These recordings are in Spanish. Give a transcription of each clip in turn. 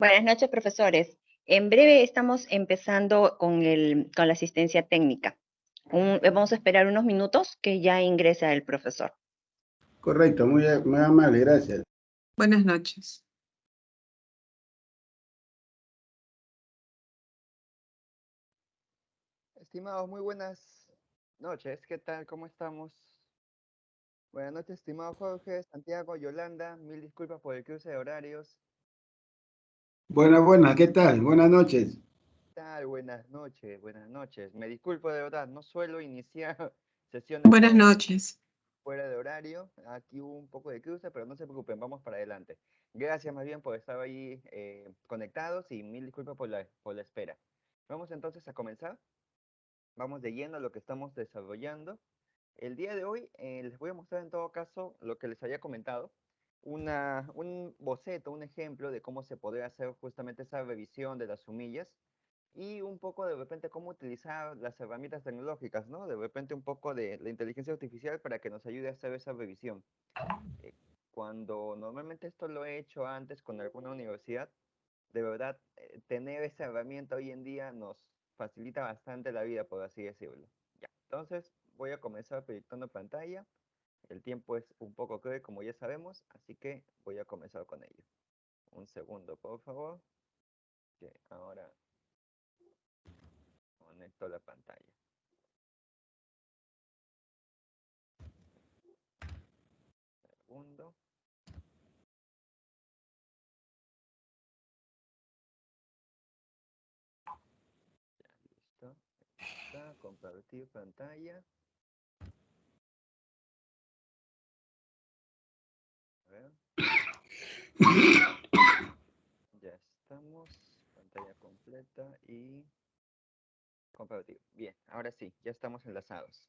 Buenas noches, profesores. En breve estamos empezando con la asistencia técnica. Vamos a esperar unos minutos que ya ingresa el profesor. Correcto, muy amable, gracias. Buenas noches. Estimados, muy buenas noches. ¿Qué tal? ¿Cómo estamos? Buenas noches, estimado Jorge, Santiago, Yolanda. Mil disculpas por el cruce de horarios. Buenas, ¿qué tal? Buenas noches. ¿Qué tal? Buenas noches, buenas noches. Me disculpo de verdad, no suelo iniciar sesiones Buenas noches. fuera de horario. Aquí hubo un poco de cruce, pero no se preocupen, vamos para adelante. Gracias más bien por estar ahí conectados y mil disculpas por la espera. Vamos entonces a comenzar. Vamos de lleno a lo que estamos desarrollando. El día de hoy les voy a mostrar en todo caso lo que les había comentado, un boceto, un ejemplo de cómo se podría hacer justamente esa revisión de las sumillas y un poco de repente cómo utilizar las herramientas tecnológicas, ¿no? De repente un poco de la inteligencia artificial para que nos ayude a hacer esa revisión. Cuando normalmente esto lo he hecho antes con alguna universidad, de verdad, tener esa herramienta hoy en día nos facilita bastante la vida, por así decirlo. Ya, entonces voy a comenzar proyectando pantalla. El tiempo es un poco cruel, como ya sabemos, así que voy a comenzar con ello. Un segundo, por favor, que ahora conecto la pantalla. Segundo. Ya, listo. Está, compartir pantalla. A ver. Ya estamos. Pantalla completa y compartir. Bien, ahora sí, ya estamos enlazados.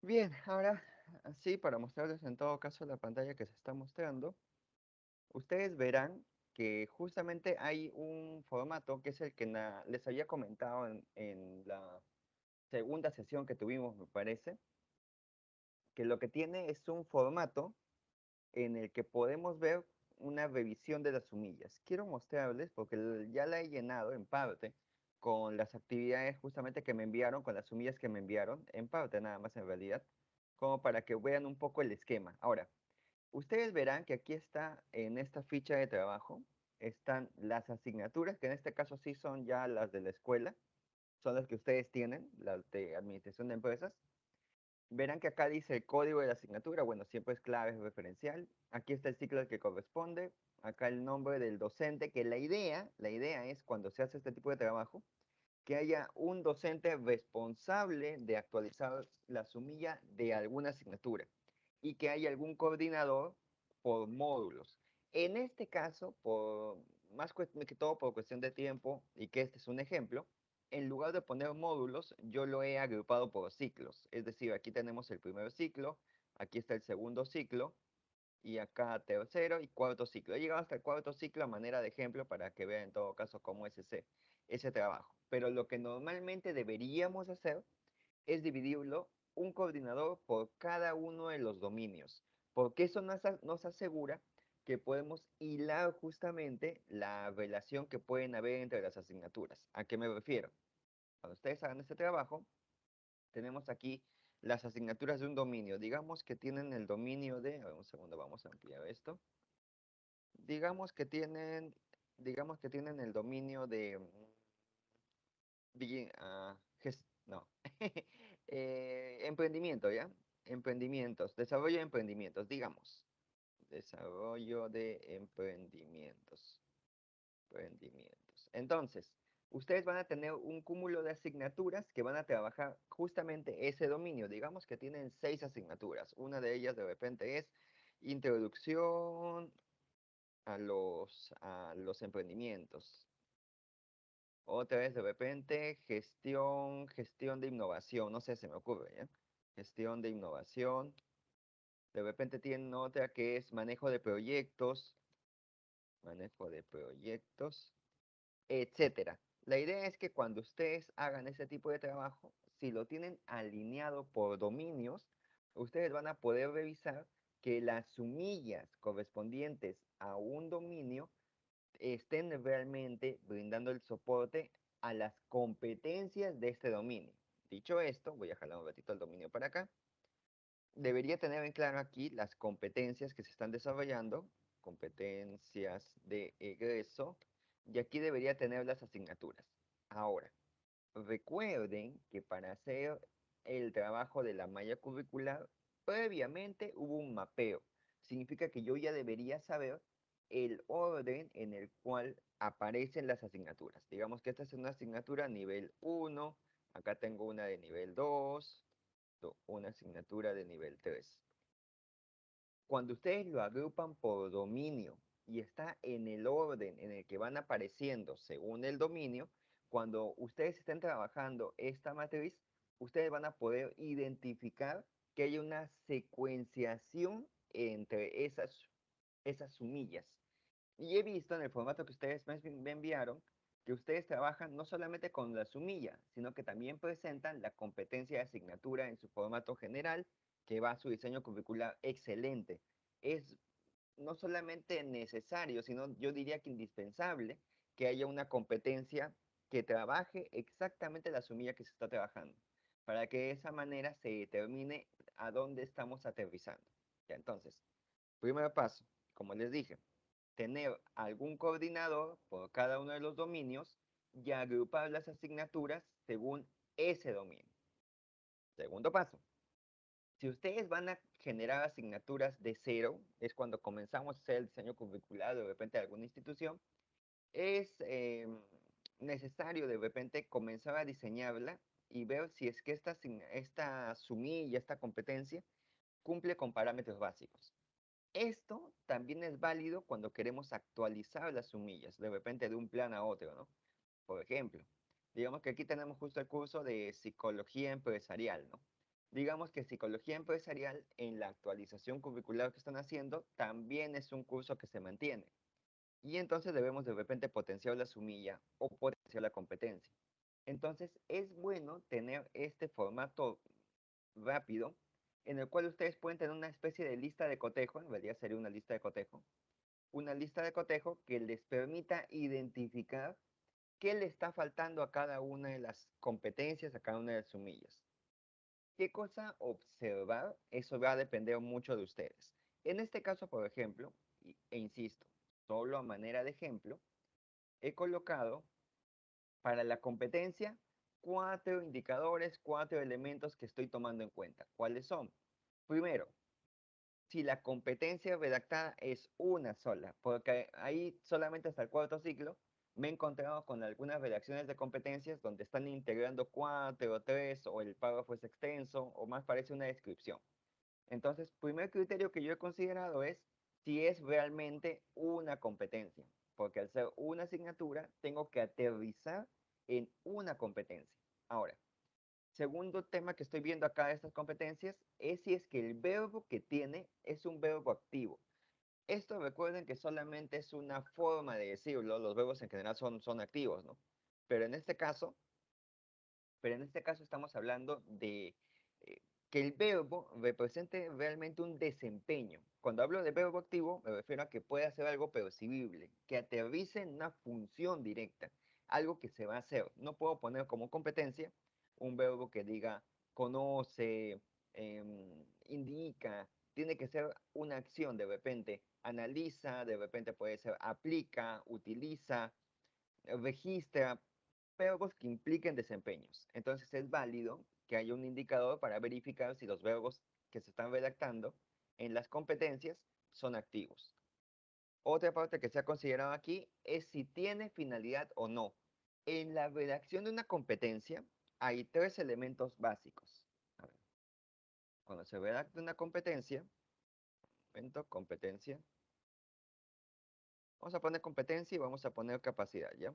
Bien, ahora sí, para mostrarles en todo caso la pantalla que se está mostrando, ustedes verán que justamente hay un formato que es el que les había comentado en la segunda sesión que tuvimos, me parece, que lo que tiene es un formato en el que podemos ver una revisión de las sumillas. Quiero mostrarles, porque ya la he llenado en parte, con las actividades justamente que me enviaron, con las sumillas que me enviaron, en parte nada más en realidad, como para que vean un poco el esquema. Ahora, ustedes verán que aquí está, en esta ficha de trabajo, están las asignaturas, que en este caso sí son ya las de la escuela, son las que ustedes tienen, las de administración de empresas. Verán que acá dice el código de la asignatura, bueno, siempre es clave, es referencial. Aquí está el ciclo al que corresponde, acá el nombre del docente, que la idea es cuando se hace este tipo de trabajo, que haya un docente responsable de actualizar la sumilla de alguna asignatura y que haya algún coordinador por módulos. En este caso, más que todo por cuestión de tiempo y que este es un ejemplo, en lugar de poner módulos, yo lo he agrupado por ciclos. Es decir, aquí tenemos el primer ciclo, aquí está el segundo ciclo, y acá tercero y cuarto ciclo. He llegado hasta el cuarto ciclo a manera de ejemplo para que vean en todo caso cómo es ese trabajo. Pero lo que normalmente deberíamos hacer es dividirlo un coordinador por cada uno de los dominios, porque eso nos asegura que podemos hilar justamente la relación que pueden haber entre las asignaturas. ¿A qué me refiero? Cuando ustedes hagan este trabajo, tenemos aquí las asignaturas de un dominio. Digamos que tienen el dominio de, a ver, un segundo, vamos a ampliar esto. Digamos que tienen el dominio de, no, emprendimiento, ¿ya? Emprendimientos, desarrollo de emprendimientos, digamos. Desarrollo de emprendimientos. Entonces, ustedes van a tener un cúmulo de asignaturas que van a trabajar justamente ese dominio. Digamos que tienen 6 asignaturas. Una de ellas de repente es introducción a los emprendimientos. Otra es de repente gestión de innovación. No sé, se me ocurre, ¿ya? Gestión de innovación. De repente tienen otra que es manejo de proyectos, etcétera. La idea es que cuando ustedes hagan ese tipo de trabajo, si lo tienen alineado por dominios, ustedes van a poder revisar que las sumillas correspondientes a un dominio estén realmente brindando el soporte a las competencias de este dominio. Dicho esto, voy a jalar un ratito el dominio para acá. Debería tener en claro aquí las competencias que se están desarrollando, competencias de egreso, y aquí debería tener las asignaturas. Ahora, recuerden que para hacer el trabajo de la malla curricular, previamente hubo un mapeo. Significa que yo ya debería saber el orden en el cual aparecen las asignaturas. Digamos que esta es una asignatura nivel 1, acá tengo una de nivel 2, una asignatura de nivel 3. Cuando ustedes lo agrupan por dominio y está en el orden en el que van apareciendo según el dominio, cuando ustedes estén trabajando esta matriz, ustedes van a poder identificar que hay una secuenciación entre esas sumillas. Y he visto en el formato que ustedes me enviaron que ustedes trabajan no solamente con la sumilla, sino que también presentan la competencia de asignatura en su formato general, que va a su diseño curricular excelente. Es no solamente necesario, sino yo diría que indispensable que haya una competencia que trabaje exactamente la sumilla que se está trabajando, para que de esa manera se determine a dónde estamos aterrizando. Ya, entonces, primer paso, como les dije, tener algún coordinador por cada uno de los dominios y agrupar las asignaturas según ese dominio. Segundo paso, si ustedes van a generar asignaturas de cero, es cuando comenzamos a hacer el diseño curricular de repente de alguna institución, es necesario de repente comenzar a diseñarla y ver si es que esta sumilla, esta competencia, cumple con parámetros básicos. Esto también es válido cuando queremos actualizar las sumillas, de repente de un plan a otro, ¿no? Por ejemplo, digamos que aquí tenemos justo el curso de psicología empresarial, ¿no? Digamos que psicología empresarial en la actualización curricular que están haciendo también es un curso que se mantiene. Y entonces debemos de repente potenciar la sumilla o potenciar la competencia. Entonces es bueno tener este formato rápido en el cual ustedes pueden tener una especie de lista de cotejo, en realidad sería una lista de cotejo que les permita identificar qué le está faltando a cada una de las competencias, a cada una de las sumillas. ¿Qué cosa observar? Eso va a depender mucho de ustedes. En este caso, por ejemplo, e insisto, solo a manera de ejemplo, he colocado para la competencia 4 indicadores, 4 elementos que estoy tomando en cuenta. ¿Cuáles son? Primero, si la competencia redactada es una sola, porque ahí solamente hasta el cuarto ciclo me he encontrado con algunas redacciones de competencias donde están integrando 4 o 3 o el párrafo es extenso o más parece una descripción. Entonces, primer criterio que yo he considerado es si es realmente una competencia, porque al ser una asignatura tengo que aterrizar en una competencia. Ahora, segundo tema que estoy viendo acá de estas competencias es si es que el verbo que tiene es un verbo activo. Esto recuerden que solamente es una forma de decirlo, los verbos en general son activos, ¿no? Pero en este caso, estamos hablando de que el verbo represente realmente un desempeño. Cuando hablo de verbo activo, me refiero a que puede hacer algo percibible, que aterrice en una función directa, algo que se va a hacer. No puedo poner como competencia un verbo que diga conoce, indica, tiene que ser una acción de repente, analiza, de repente puede ser aplica, utiliza, registra, verbos que impliquen desempeños. Entonces es válido que haya un indicador para verificar si los verbos que se están redactando en las competencias son activos. Otra parte que se ha considerado aquí es si tiene finalidad o no. En la redacción de una competencia hay 3 elementos básicos. A ver, cuando se redacta una competencia, competencia, vamos a poner competencia y vamos a poner capacidad, ¿ya?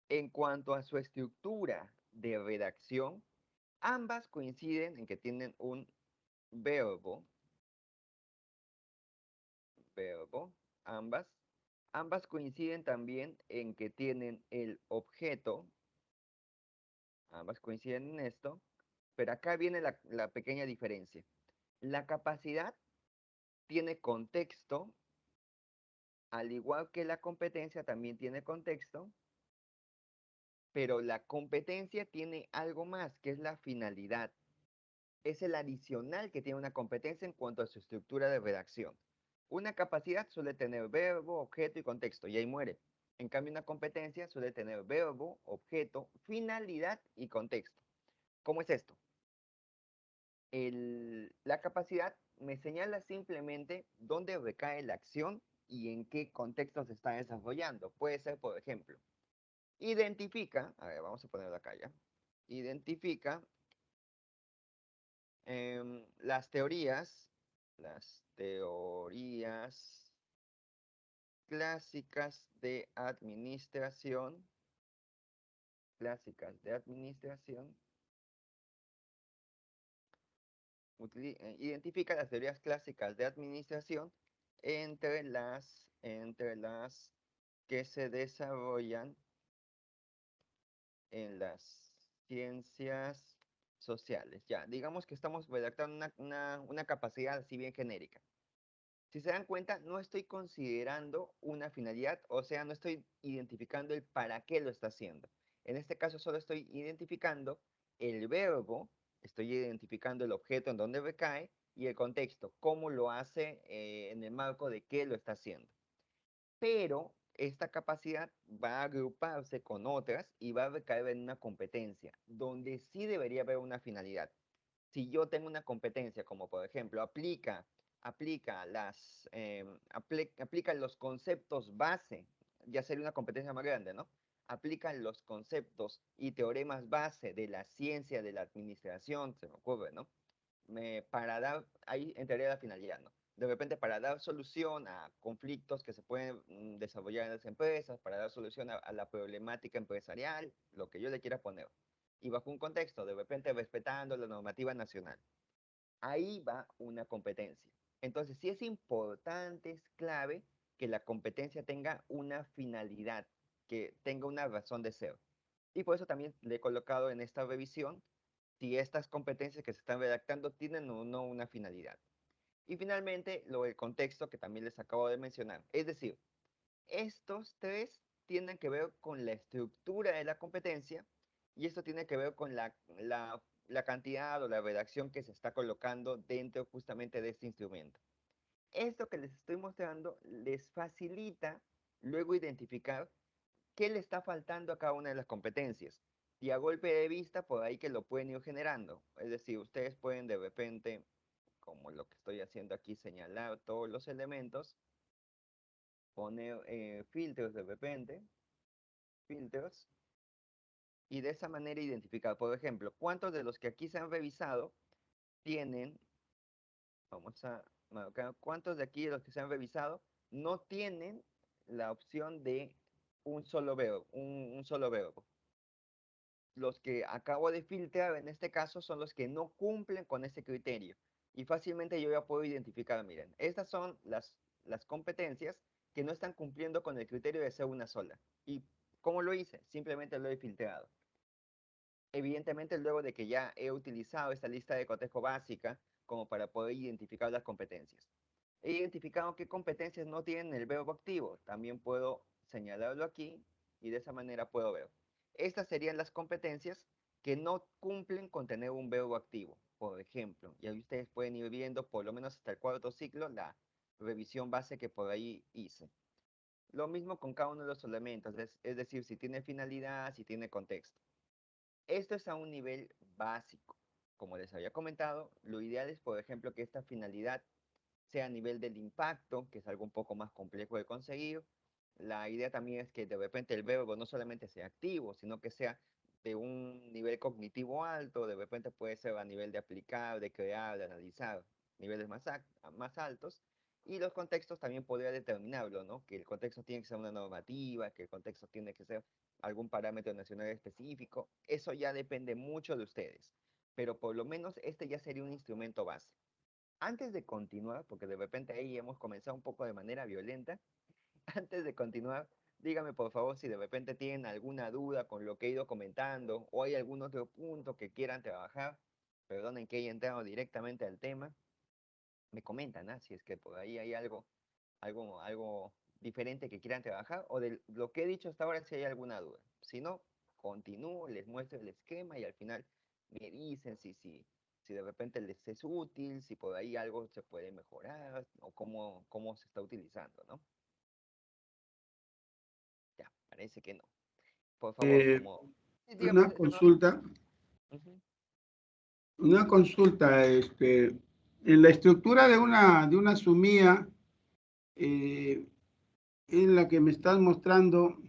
En cuanto a su estructura de redacción, ambas coinciden en que tienen un verbo, ambas. Ambas coinciden también en que tienen el objeto, ambas coinciden en esto, pero acá viene la pequeña diferencia. La capacidad tiene contexto, Al igual que la competencia también tiene contexto, pero la competencia tiene algo más, que es la finalidad. Es el adicional que tiene una competencia en cuanto a su estructura de redacción. Una capacidad suele tener verbo, objeto y contexto, y ahí muere. En cambio, una competencia suele tener verbo, objeto, finalidad y contexto. ¿Cómo es esto? La capacidad me señala simplemente dónde recae la acción y en qué contexto se está desarrollando. Puede ser, por ejemplo, identifica, a ver, vamos a ponerlo acá ya, identifica las teorías clásicas de administración, identifica las teorías clásicas de administración entre las que se desarrollan en las ciencias sociales. Ya, digamos que estamos redactando una capacidad así bien genérica. Si se dan cuenta, no estoy considerando una finalidad, o sea, no estoy identificando el para qué lo está haciendo. En este caso, solo estoy identificando el verbo, estoy identificando el objeto en donde recae y el contexto, cómo lo hace en el marco de qué lo está haciendo. Pero esta capacidad va a agruparse con otras y va a recaer en una competencia, donde sí debería haber una finalidad. Si yo tengo una competencia, como por ejemplo, aplica los conceptos base, ya sería una competencia más grande, ¿no? Aplica los conceptos y teoremas base de la ciencia de la administración, se me ocurre, ¿no? Ahí entraría la finalidad, ¿no? De repente para dar solución a conflictos que se pueden desarrollar en las empresas, para dar solución a la problemática empresarial, lo que yo le quiera poner. Y bajo un contexto, de repente respetando la normativa nacional. Ahí va una competencia. Entonces, sí es importante, es clave que la competencia tenga una finalidad, que tenga una razón de ser. Y por eso también le he colocado en esta revisión si estas competencias que se están redactando tienen o no una finalidad. Y finalmente, lo del contexto que también les acabo de mencionar. Es decir, estos tres tienen que ver con la estructura de la competencia y esto tiene que ver con la cantidad o la redacción que se está colocando dentro justamente de este instrumento. Esto que les estoy mostrando les facilita luego identificar qué le está faltando a cada una de las competencias. Y a golpe de vista, por ahí que lo pueden ir generando. Es decir, ustedes pueden de repente, como lo que estoy haciendo aquí, señalar todos los elementos, poner filtros de repente, filtros, y de esa manera identificar, por ejemplo, cuántos de los que aquí se han revisado tienen, vamos a marcar, cuántos de aquí de los que se han revisado no tienen la opción de un solo verbo, un solo verbo. Los que acabo de filtrar en este caso son los que no cumplen con ese criterio. Y fácilmente yo ya puedo identificar, miren, estas son las competencias que no están cumpliendo con el criterio de ser una sola. ¿Y cómo lo hice? Simplemente lo he filtrado. Evidentemente, luego de que ya he utilizado esta lista de cotejo básica como para poder identificar las competencias. He identificado qué competencias no tienen el verbo activo. También puedo señalarlo aquí y de esa manera puedo ver. Estas serían las competencias que no cumplen con tener un verbo activo. Por ejemplo, y ahí ustedes pueden ir viendo por lo menos hasta el cuarto ciclo la revisión base que por ahí hice. Lo mismo con cada uno de los elementos, es decir, si tiene finalidad, si tiene contexto. Esto es a un nivel básico. Como les había comentado, lo ideal es, por ejemplo, que esta finalidad sea a nivel del impacto, que es algo un poco más complejo de conseguir. La idea también es que de repente el verbo no solamente sea activo, sino que sea de un nivel cognitivo alto, de repente puede ser a nivel de aplicar, de crear, de analizar, niveles más altos. Y los contextos también podría determinarlo, ¿no? Que el contexto tiene que ser una normativa, que el contexto tiene que ser algún parámetro nacional específico. Eso ya depende mucho de ustedes. Pero por lo menos este ya sería un instrumento base. Antes de continuar, porque de repente ahí hemos comenzado un poco de manera violenta, antes de continuar, dígame por favor si de repente tienen alguna duda con lo que he ido comentando o hay algún otro punto que quieran trabajar. Perdonen que haya entrado directamente al tema. Me comentan, ¿ah? Si es que por ahí hay algo diferente que quieran trabajar o de lo que he dicho hasta ahora si hay alguna duda. Si no, continúo, les muestro el esquema y al final me dicen si de repente les es útil, si por ahí algo se puede mejorar o cómo se está utilizando, ¿no? Ya, parece que no. Por favor, Eh, como... Sí, dígame, una consulta, ujú, en la estructura de una sumía, en la que me estás mostrando,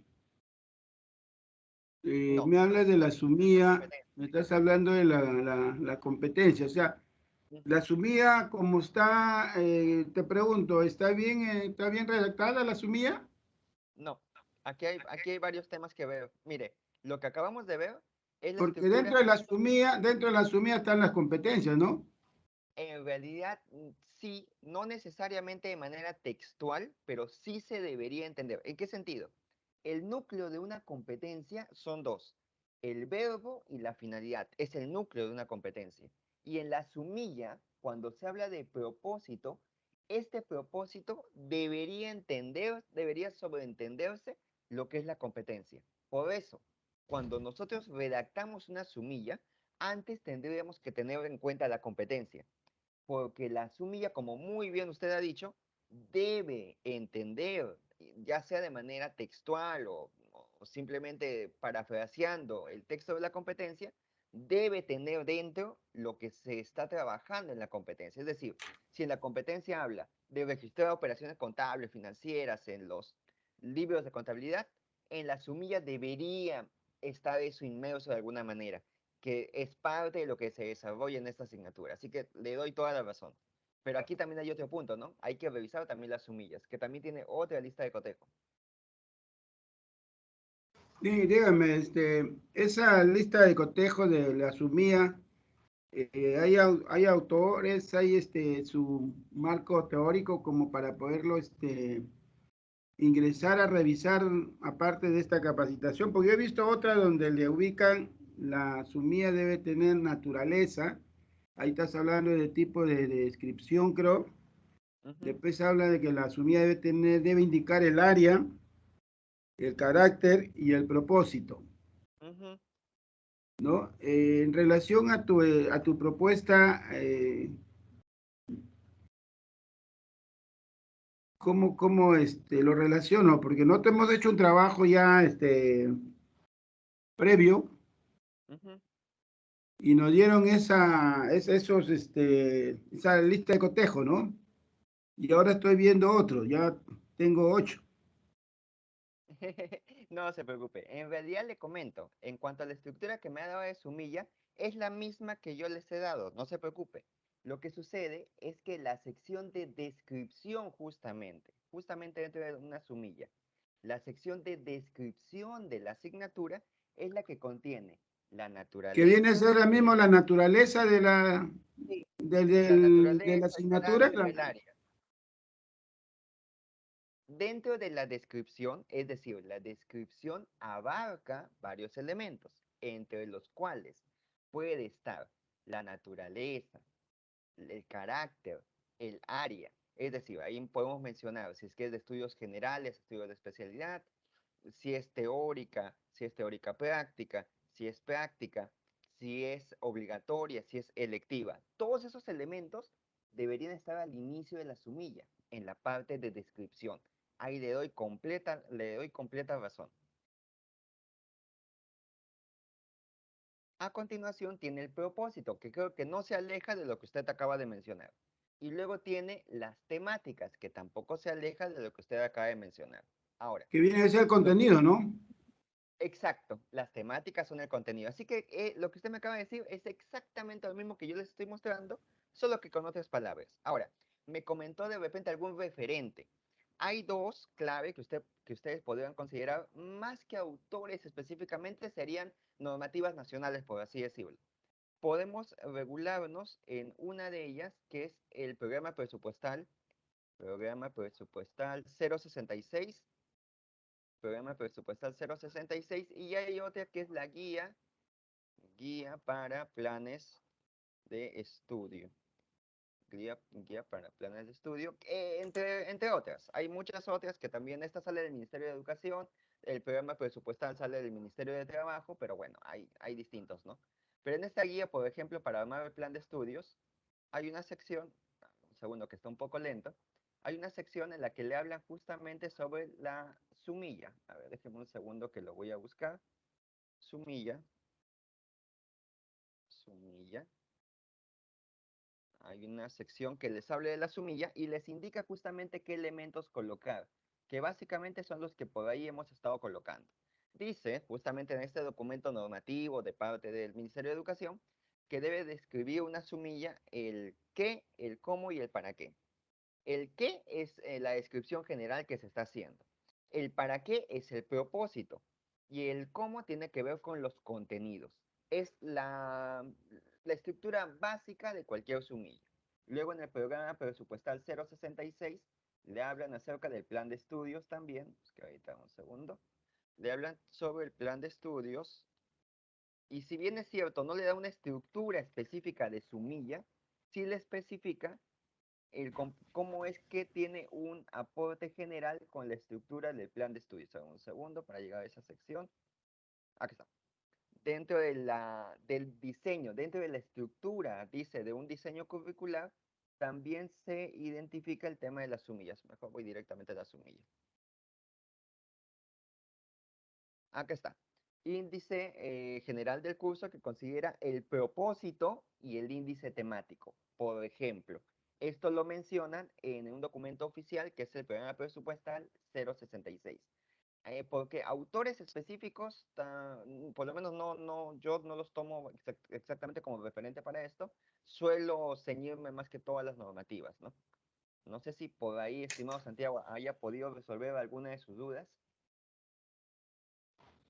no, me hablas de la sumía, competencia. me estás hablando de la competencia, o sea, Ujú. la sumía como está, te pregunto, está bien redactada la sumía? No, aquí hay varios temas que veo. Mire, lo que acabamos de ver es la Porque estructura. dentro de la sumía están las competencias, ¿no? En realidad, sí, no necesariamente de manera textual, pero sí se debería entender. ¿En qué sentido? El núcleo de una competencia son dos, el verbo y la finalidad. Es el núcleo de una competencia. Y en la sumilla, cuando se habla de propósito, este propósito debería sobreentenderse lo que es la competencia. Por eso, cuando nosotros redactamos una sumilla, antes tendríamos que tener en cuenta la competencia porque la sumilla, como muy bien usted ha dicho, debe entender, ya sea de manera textual o simplemente parafraseando el texto de la competencia, debe tener dentro lo que se está trabajando en la competencia. Es decir, si en la competencia habla de registrar operaciones contables, financieras en los libros de contabilidad, en la sumilla debería estar eso inmerso de alguna manera que es parte de lo que se desarrolla en esta asignatura. Así que le doy toda la razón. Pero aquí también hay otro punto, ¿no? Hay que revisar también las sumillas, que también tiene otra lista de cotejo. Dígame, esa lista de cotejo de la sumía, hay autores, hay su marco teórico como para poderlo ingresar a revisar aparte de esta capacitación, porque yo he visto otra donde le ubican la sumía debe tener naturaleza, ahí estás hablando de tipo de descripción, creo. Ujú, Después habla de que la sumida debe indicar el área, el carácter y el propósito, ujú. ¿no? En relación a tu propuesta, ¿cómo lo relaciono? Porque no te hemos hecho un trabajo ya previo Ujú. y nos dieron esa lista de cotejo, ¿no? Y ahora estoy viendo otro, ya tengo 8. No se preocupe. En realidad le comento, en cuanto a la estructura que me ha dado de sumilla, es la misma que yo les he dado, no se preocupe. Lo que sucede es que la sección de descripción justamente dentro de una sumilla, la sección de descripción de la asignatura es la que contiene la Que viene a naturaleza, ser la misma la naturaleza sí, la de la naturaleza, el asignatura. carácter, el área. Dentro de la descripción, es decir, la descripción abarca varios elementos, entre los cuales puede estar la naturaleza, el carácter, el área. Es decir, ahí podemos mencionar si es que es de estudios generales, estudios de especialidad, si es teórica práctica, si es práctica, si es obligatoria, si es electiva. Todos esos elementos deberían estar al inicio de la sumilla, en la parte de descripción. Ahí le doy completa razón. A continuación tiene el propósito, que creo que no se aleja de lo que usted acaba de mencionar. Y luego tiene las temáticas, que tampoco se aleja de lo que usted acaba de mencionar. Ahora, Que viene a ser el lo contenido, ¿no? exacto, las temáticas son el contenido. Así que lo que usted me acaba de decir es exactamente lo mismo que yo les estoy mostrando, solo que con otras palabras. Ahora, me comentó de repente algún referente. Hay dos clave que ustedes podrían considerar, más que autores específicamente, serían normativas nacionales, por así decirlo. Podemos regularnos en una de ellas, que es el programa presupuestal 066 programa presupuestal 066 y hay otra que es la guía para planes de estudio. guía para planes de estudio, entre otras. Hay muchas otras que también, esta sale del Ministerio de Educación, el programa presupuestal sale del Ministerio de Trabajo, pero bueno, hay distintos, ¿no? Pero en esta guía, por ejemplo, para armar el plan de estudios, hay una sección, un segundo que está un poco lento, hay una sección en la que le hablan justamente sobre la sumilla. A ver, déjenme un segundo que lo voy a buscar. Sumilla. Sumilla. Hay una sección que les habla de la sumilla y les indica justamente qué elementos colocar, que básicamente son los que por ahí hemos estado colocando. Dice, justamente en este documento normativo de parte del Ministerio de Educación, que debe describir una sumilla el qué, el cómo y el para qué. El qué es la descripción general que se está haciendo. El para qué es el propósito. Y el cómo tiene que ver con los contenidos. Es la estructura básica de cualquier sumilla. Luego en el programa presupuestal 066 le hablan acerca del plan de estudios también. Pues que ahorita un segundo. Le hablan sobre el plan de estudios. Y si bien es cierto, no le da una estructura específica de sumilla, sí le especifica cómo es que tiene un aporte general con la estructura del plan de estudios. Un segundo para llegar a esa sección. Aquí está. Dentro del diseño, dentro de la estructura, dice, de un diseño curricular, también se identifica el tema de las sumillas. Mejor voy directamente a la sumilla. Aquí está. Índice general del curso que considera el propósito y el índice temático. Por ejemplo, esto lo mencionan en un documento oficial que es el programa presupuestal 066. Porque autores específicos, por lo menos yo no los tomo exactamente como referente para esto, suelo ceñirme más que todas las normativas, ¿no? No sé si por ahí, estimado Santiago, haya podido resolver alguna de sus dudas.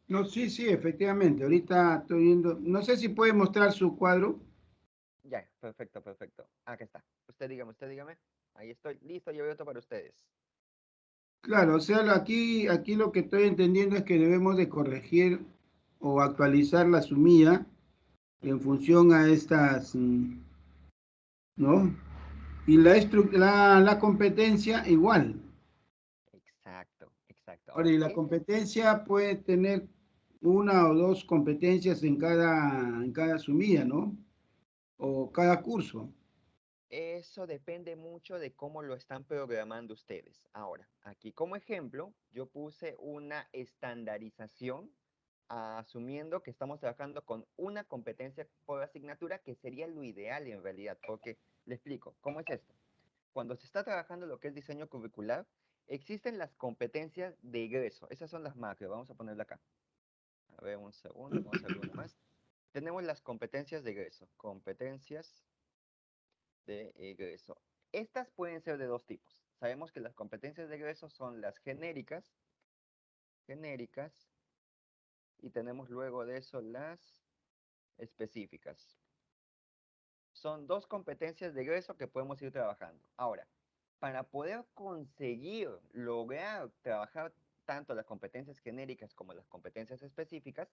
No, sí, sí, efectivamente. Ahorita estoy viendo, no sé si puede mostrar su cuadro. Ya, perfecto, perfecto. Acá está. Usted dígame. Ahí estoy, listo y abierto para ustedes. Claro, o sea, aquí lo que estoy entendiendo es que debemos de corregir o actualizar la sumilla en función a estas, ¿no? Y la competencia igual. Exacto, exacto. Ahora, Ahora, y la competencia puede tener una o dos competencias en cada sumilla, ¿no? O cada curso. eso depende mucho de cómo lo están programando ustedes. Ahora, aquí como ejemplo, yo puse una estandarización, asumiendo que estamos trabajando con una competencia por asignatura, que sería lo ideal en realidad, porque le explico, ¿cómo es esto? Cuando se está trabajando lo que es diseño curricular, existen las competencias de egreso. Esas son las macro, vamos a ponerla acá. A ver, un segundo, vamos a ver una más. Tenemos las competencias de egreso. Competencias de egreso. Estas pueden ser de dos tipos. Sabemos que las competencias de egreso son las genéricas, y tenemos luego de eso las específicas. Son dos competencias de egreso que podemos ir trabajando. Ahora, para poder conseguir lograr trabajar tanto las competencias genéricas como las competencias específicas,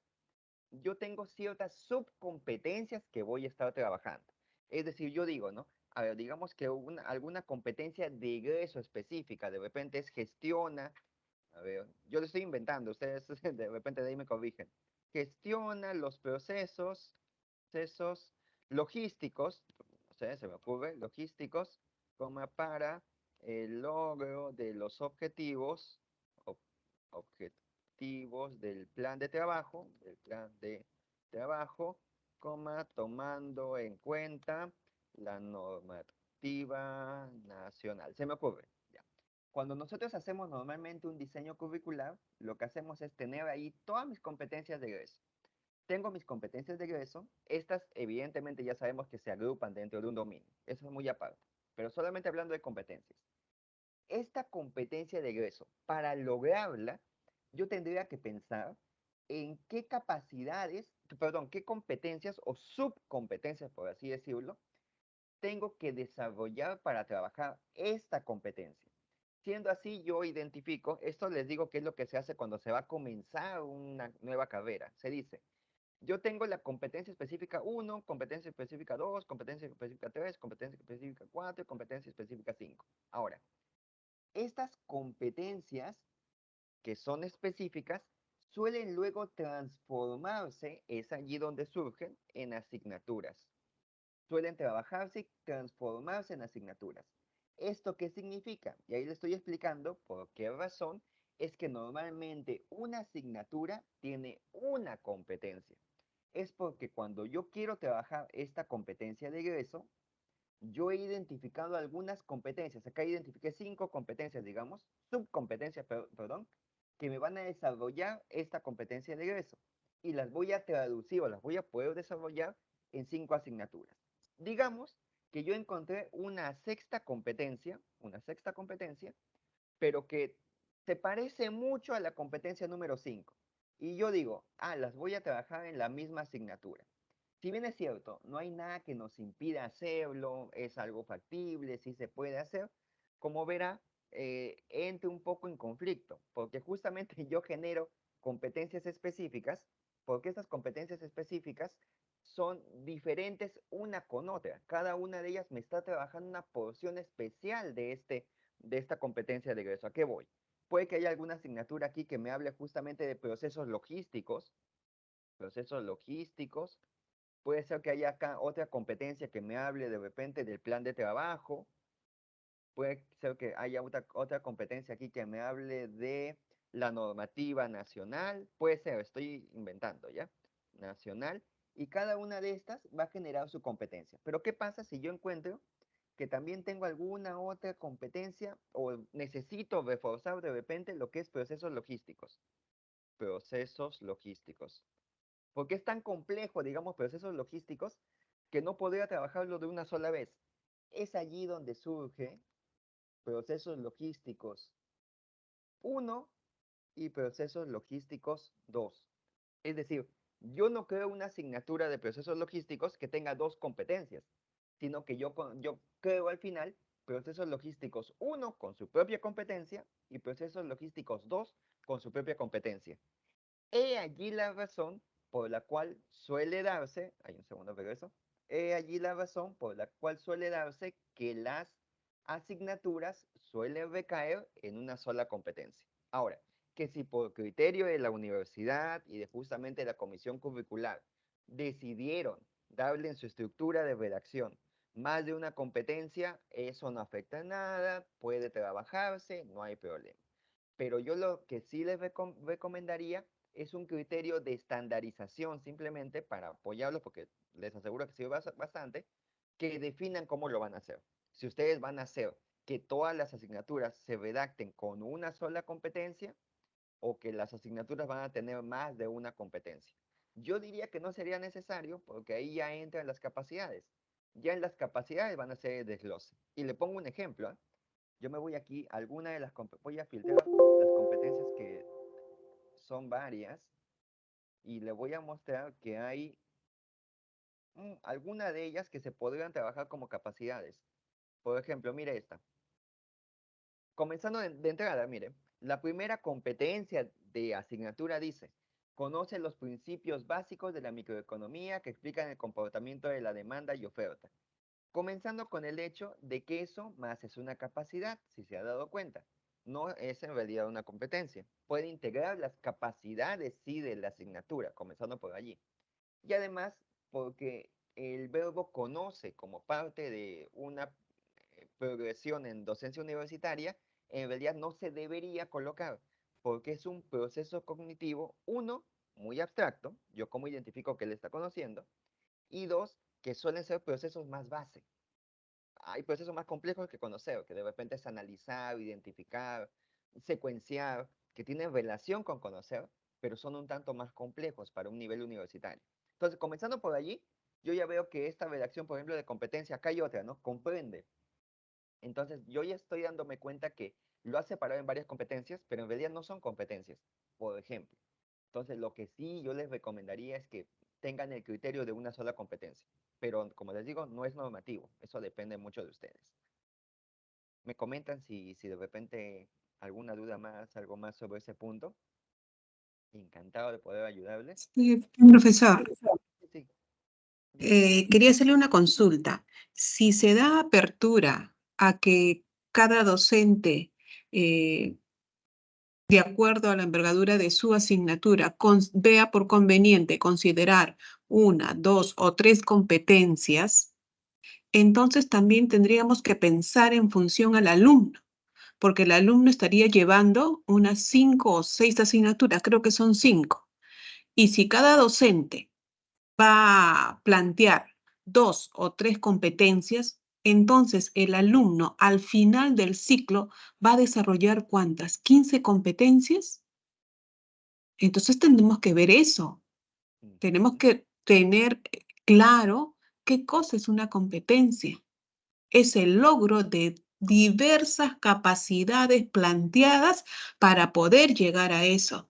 yo tengo ciertas subcompetencias que voy a estar trabajando. Es decir, yo digo, ¿no? A ver, digamos que alguna competencia de egreso específica, de repente es gestiona, a ver, yo lo estoy inventando, ustedes de repente de ahí me corrigen. Gestiona los procesos logísticos, no sé, se me ocurre, logísticos, como para el logro de los ob- objetivos del plan de trabajo, tomando en cuenta la normativa nacional. Se me ocurre. Ya. Cuando nosotros hacemos normalmente un diseño curricular, lo que hacemos es tener ahí todas mis competencias de egreso. Tengo mis competencias de egreso, estas evidentemente ya sabemos que se agrupan dentro de un dominio, eso es muy aparte, pero solamente hablando de competencias. Esta competencia de egreso, para lograrla, yo tendría que pensar en qué capacidades, perdón, qué competencias o subcompetencias, por así decirlo, tengo que desarrollar para trabajar esta competencia. Siendo así, yo identifico, esto les digo que es lo que se hace cuando se va a comenzar una nueva carrera. Se dice, Yo tengo la competencia específica 1, competencia específica 2, competencia específica 3, competencia específica 4 y competencia específica 5. Ahora, estas competencias que son específicas suelen luego transformarse, es allí donde surgen, en asignaturas. Suelen trabajarse y transformarse en asignaturas. ¿Esto qué significa? Y ahí le estoy explicando por qué razón es que normalmente una asignatura tiene una competencia. Es porque cuando yo quiero trabajar esta competencia de egreso, yo he identificado algunas competencias. Acá identifiqué 5 competencias, digamos, subcompetencias, perdón, que me van a desarrollar esta competencia de egreso. Y las voy a traducir o las voy a poder desarrollar en 5 asignaturas. Digamos que yo encontré una sexta competencia, pero que se parece mucho a la competencia número 5. Y yo digo, las voy a trabajar en la misma asignatura. Si bien es cierto, no hay nada que nos impida hacerlo, es algo factible, sí se puede hacer, como verá, entre un poco en conflicto, porque justamente yo genero competencias específicas, porque estas competencias específicas son diferentes una con otra. Cada una de ellas me está trabajando una porción especial de esta competencia de egreso. ¿A qué voy? Puede que haya alguna asignatura aquí que me hable justamente de procesos logísticos. Puede ser que haya acá otra competencia que me hable de repente del plan de trabajo. Puede ser que haya otra competencia aquí que me hable de la normativa nacional. Puede ser, estoy inventando, ¿ya? Nacional. Y cada una de estas va a generar su competencia. Pero ¿qué pasa si yo encuentro que también tengo alguna otra competencia o necesito reforzar de repente lo que es procesos logísticos? Procesos logísticos. Porque es tan complejo, digamos, procesos logísticos que no podría trabajarlo de una sola vez. Es allí donde surge procesos logísticos 1 y procesos logísticos 2. Es decir, yo no creo una asignatura de procesos logísticos que tenga 2 competencias, sino que yo creo al final procesos logísticos 1 con su propia competencia y procesos logísticos 2 con su propia competencia. He allí la razón por la cual suele darse, hay un segundo regreso, he allí la razón por la cual suele darse que las asignaturas suelen recaer en una sola competencia. Ahora, que si por criterio de la universidad y de justamente la comisión curricular decidieron darle en su estructura de redacción más de una competencia, eso no afecta en nada, puede trabajarse, no hay problema. Pero yo lo que sí les recomendaría es un criterio de estandarización simplemente para apoyarlos, porque les aseguro que sirve bastante, que definan cómo lo van a hacer. Si ustedes van a hacer que todas las asignaturas se redacten con una sola competencia o que las asignaturas van a tener más de una competencia. Yo diría que no sería necesario porque ahí ya entran las capacidades. Ya en las capacidades van a ser desglose. Y le pongo un ejemplo, ¿eh? Yo me voy aquí, voy a filtrar las competencias que son varias y le voy a mostrar que hay alguna de ellas que se podrían trabajar como capacidades. Por ejemplo, mire esta. Comenzando de entrada, mire, la primera competencia de asignatura dice, conoce los principios básicos de la microeconomía que explican el comportamiento de la demanda y oferta. Comenzando con el hecho de que eso más es una capacidad, si se ha dado cuenta. No es en realidad una competencia. Puede integrar las capacidades, sí, de la asignatura, comenzando por allí. Y además, porque el verbo conoce como parte de una progresión en docencia universitaria, en realidad no se debería colocar, porque es un proceso cognitivo, uno, muy abstracto, yo cómo identifico que él está conociendo, y dos, que suelen ser procesos más base. Hay procesos más complejos que conocer, que de repente es analizar, identificar, secuenciar, que tienen relación con conocer, pero son un tanto más complejos para un nivel universitario. Entonces, comenzando por allí, yo ya veo que esta redacción, por ejemplo, de competencia, acá hay otra, ¿no? Comprende. Entonces, yo ya estoy dándome cuenta que lo ha separado en varias competencias, pero en realidad no son competencias, por ejemplo. Entonces, lo que sí yo les recomendaría es que tengan el criterio de una sola competencia. Pero, como les digo, no es normativo. Eso depende mucho de ustedes. Me comentan si de repente alguna duda más, algo más sobre ese punto. Encantado de poder ayudarles. Sí, profesor, Sí, sí, dígame. quería hacerle una consulta. Si se da apertura a que cada docente, eh, de acuerdo a la envergadura de su asignatura, vea por conveniente considerar una, dos o tres competencias, entonces también tendríamos que pensar en función al alumno, porque el alumno estaría llevando unas 5 o 6 asignaturas, creo que son 5. Y si cada docente va a plantear 2 o 3 competencias, entonces el alumno al final del ciclo va a desarrollar ¿cuántas? ¿15 competencias? Entonces tenemos que ver eso. Tenemos Ujú. que tener claro qué cosa es una competencia. Es el logro de diversas capacidades planteadas para poder llegar a eso.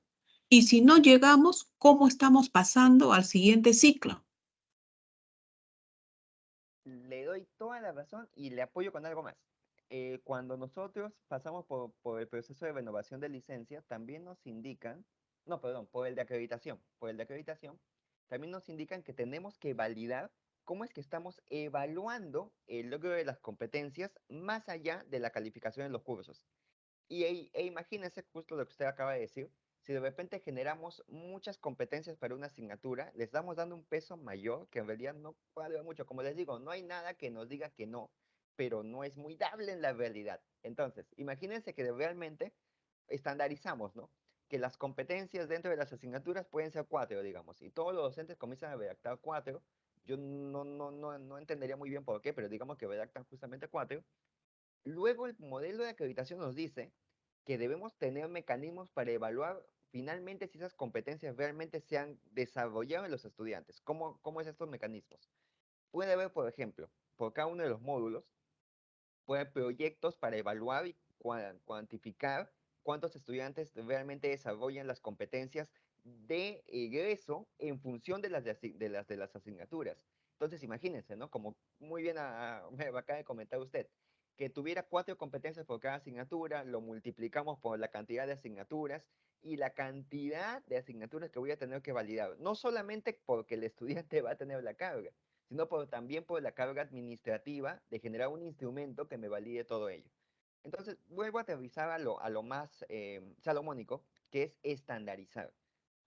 Y si no llegamos, ¿cómo estamos pasando al siguiente ciclo? Le doy toda la razón y le apoyo con algo más. Cuando nosotros pasamos por el proceso de renovación de licencia, también nos indican, no, perdón, por el de acreditación, también nos indican que tenemos que validar cómo es que estamos evaluando el logro de las competencias más allá de la calificación de los cursos. Imagínense justo lo que usted acaba de decir, si de repente generamos muchas competencias para una asignatura, le estamos dando un peso mayor que en realidad no cuadra mucho. Como les digo, no hay nada que nos diga que no, pero no es muy dable en la realidad. Entonces, imagínense que realmente estandarizamos, ¿no? Que las competencias dentro de las asignaturas pueden ser 4, digamos, y todos los docentes comienzan a redactar 4. Yo no entendería muy bien por qué, pero digamos que redactan justamente 4. Luego el modelo de acreditación nos dice que debemos tener mecanismos para evaluar finalmente si esas competencias realmente se han desarrollado en los estudiantes. ¿Cómo es estos mecanismos? Puede haber, por ejemplo, por cada uno de los módulos, puede haber proyectos para evaluar y cuantificar cuántos estudiantes realmente desarrollan las competencias de egreso en función de las asignaturas. Entonces, imagínense, ¿no? Como muy bien me acaba de comentar usted, que tuviera 4 competencias por cada asignatura, lo multiplicamos por la cantidad de asignaturas y la cantidad de asignaturas que voy a tener que validar. No solamente porque el estudiante va a tener la carga, sino también por la carga administrativa de generar un instrumento que me valide todo ello. Entonces, vuelvo a aterrizar a lo más salomónico, que es estandarizar.